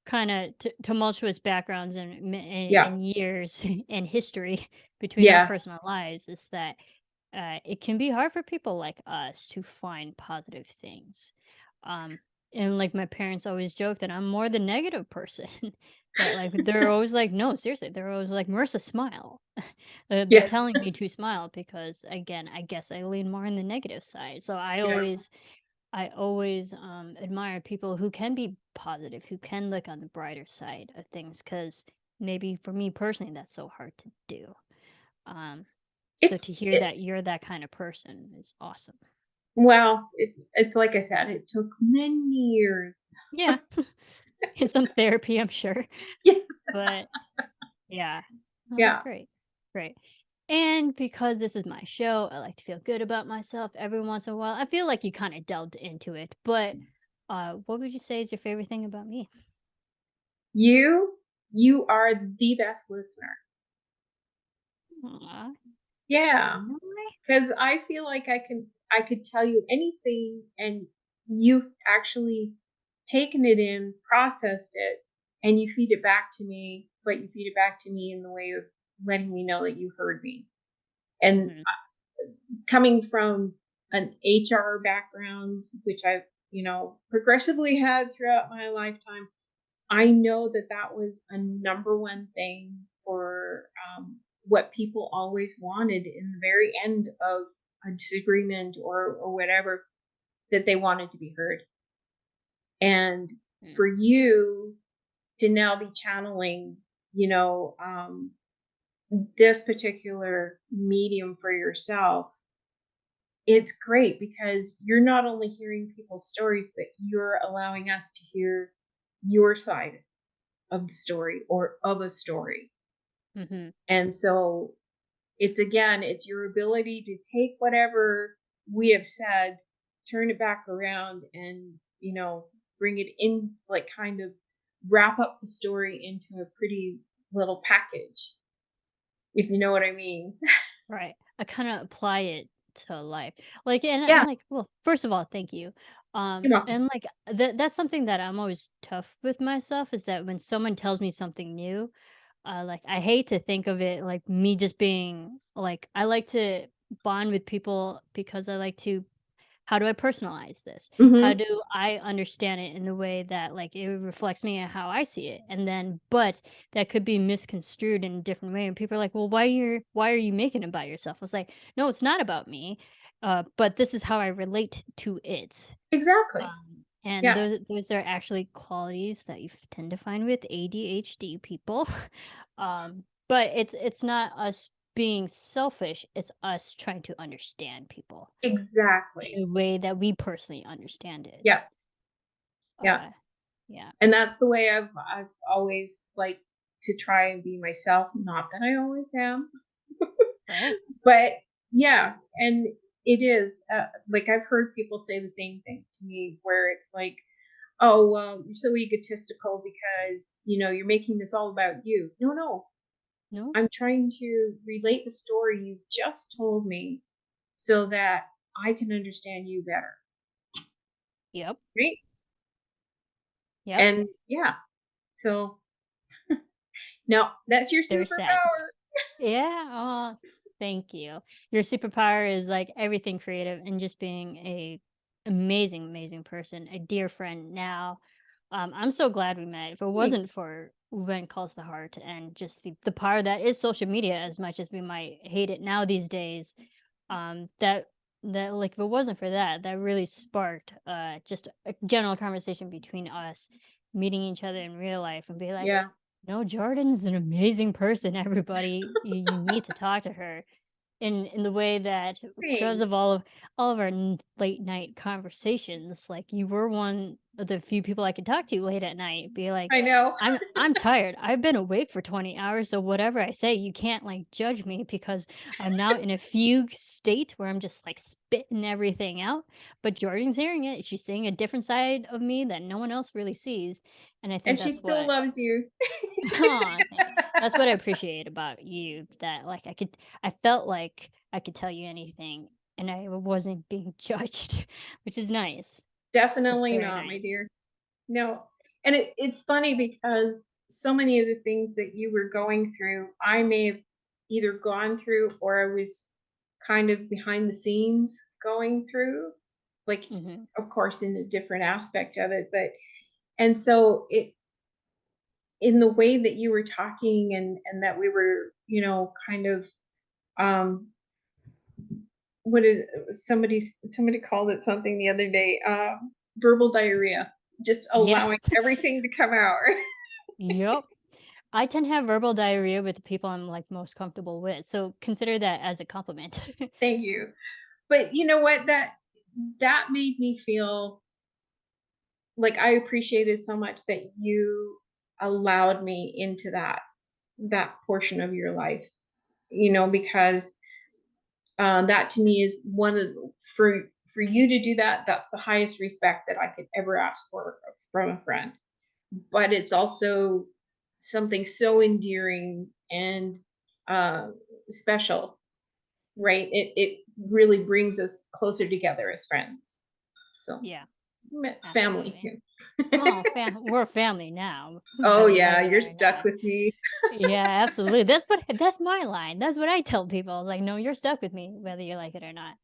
kind of tumultuous backgrounds Yeah, and years and history between our yeah, personal lives. Is that it can be hard for people like us to find positive things. Um, and like my parents always joke that I'm more the negative person. That like they're always like, no, seriously, they're always like, Marissa, smile. They're yeah, telling me to smile because again, I guess I lean more on the negative side. So yeah. I always admire people who can be positive, who can look on the brighter side of things, because maybe for me personally, that's so hard to do. Um, so to It's hear it, that you're that kind of person is awesome. well, it's like I said, it took many years. Yeah, some therapy, I'm sure. Yes, But yeah, no, that's yeah. great. Great. And because this is my show, I like to feel good about myself every once in a while. I feel like you kind of delved into it, but what would you say is your favorite thing about me? You are the best listener. Aw, Yeah, really? because I feel like I could tell you anything, and you've actually taken it in, processed it, and you feed it back to me, but you feed it back to me in the way of letting me know that you heard me. And Hmm. coming from an HR background, which I've, progressively had throughout my lifetime, I know that that was a number one thing for what people always wanted in the very end of a disagreement, or whatever, that they wanted to be heard. And for you to now be channeling, you know, um, this particular medium for yourself, it's great because you're not only hearing people's stories, but you're allowing us to hear your side of the story, or of a story. Hmm. And so It's again, it's your ability to take whatever we have said, turn it back around and, bring it in, like kind of wrap up the story into a pretty little package, if you know what I mean. Right. I kinda apply it to life. Like, and, like, Yes. well, first of all, thank you. You're welcome. And, like, that's something that I'm always tough with myself is that when someone tells me something new, like, I hate to think of it like me just being like, I like to bond with people because I like to how do I personalize this? How Mhm. do I understand it in a way that like it reflects me and how I see it? And then, but that could be misconstrued in a different way. And people are like, well, why are you making it about yourself? I was like, no, it's not about me. But this is how I relate to it. Exactly. And Yeah, those are actually qualities that you tend to find with ADHD people. But it's not us being selfish, it's us trying to understand people in exactly. a way that we personally understand Yeah, it. yeah. Uh, yeah. And that's the way I've always liked to try and be myself, not that I always am. Right. But yeah, and it is, like, I've heard people say the same thing to me where it's like, "Oh, well, you're so egotistical because, you're making this all about you." No, no. No? I'm trying to relate the story you just told me so that I can understand you better, Yep. right? Yep. And yeah, so no, that's your There's that. superpower. Yeah. Oh, thank you. Your superpower is like everything creative and just being a amazing, amazing person, a dear friend now. I'm so glad we met. If it Thanks. wasn't for when calls the heart and just the power that is social media, as much as we might hate it now these days, that like if it wasn't for that, that really sparked just a general conversation between us, meeting each other in real life and be like, Yeah. no, Jordan's an amazing person, everybody. You need to talk to her in the way that because Thanks. of all of our late night conversations, like you were one of the few people I could talk to late at night. Be like, I know. I'm tired. I've been awake for 20 hours, so whatever I say, you can't like judge me because I'm now in a fugue state where I'm just like spitting everything out. But Jordan's hearing it. She's seeing a different side of me that no one else really sees, and I think And she that's still what loves you. Aw, thank that's what I appreciate about you, that, like, I felt like I could tell you anything, and I wasn't being judged, which is nice. It's Definitely very not, my nice. dear. No. And it's funny because so many of the things that you were going through, I may have either gone through or I was kind of behind the scenes going through, like, Mhm. of course, in a different aspect of it. But, and so in the way that you were talking and that we were, kind of, um, what is somebody called it something the other day, verbal diarrhea, just Yeah. allowing everything to come out. Yep. I tend to have verbal diarrhea with the people I'm, like, most comfortable with, so consider that as a compliment. Thank you. But you know what? That made me feel like I appreciated so much that you allowed me into that portion of your life, because that to me is one of for you to do that. That's the highest respect that I could ever ask for from a friend. But it's also something so endearing and uh, special, right? It really brings us closer together as friends. So Yeah, family absolutely. too. Oh, we're family now, Oh whether you yeah, like it you're or stuck not. with me. Yeah, absolutely. That's my line. That's what I tell people. Like, no, you're stuck with me, whether you like it or not.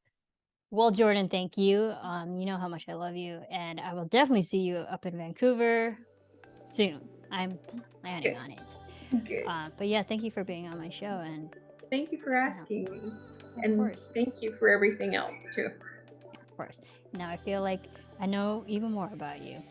Well, Jordan, thank you. You know how much I love you, and I will definitely see you up in Vancouver soon. I'm planning Good, on it. good. But yeah, thank you for being on my show, and Thank you for you know, asking me, of and course, thank you for everything else too. of course. Now I feel like I know even more about you.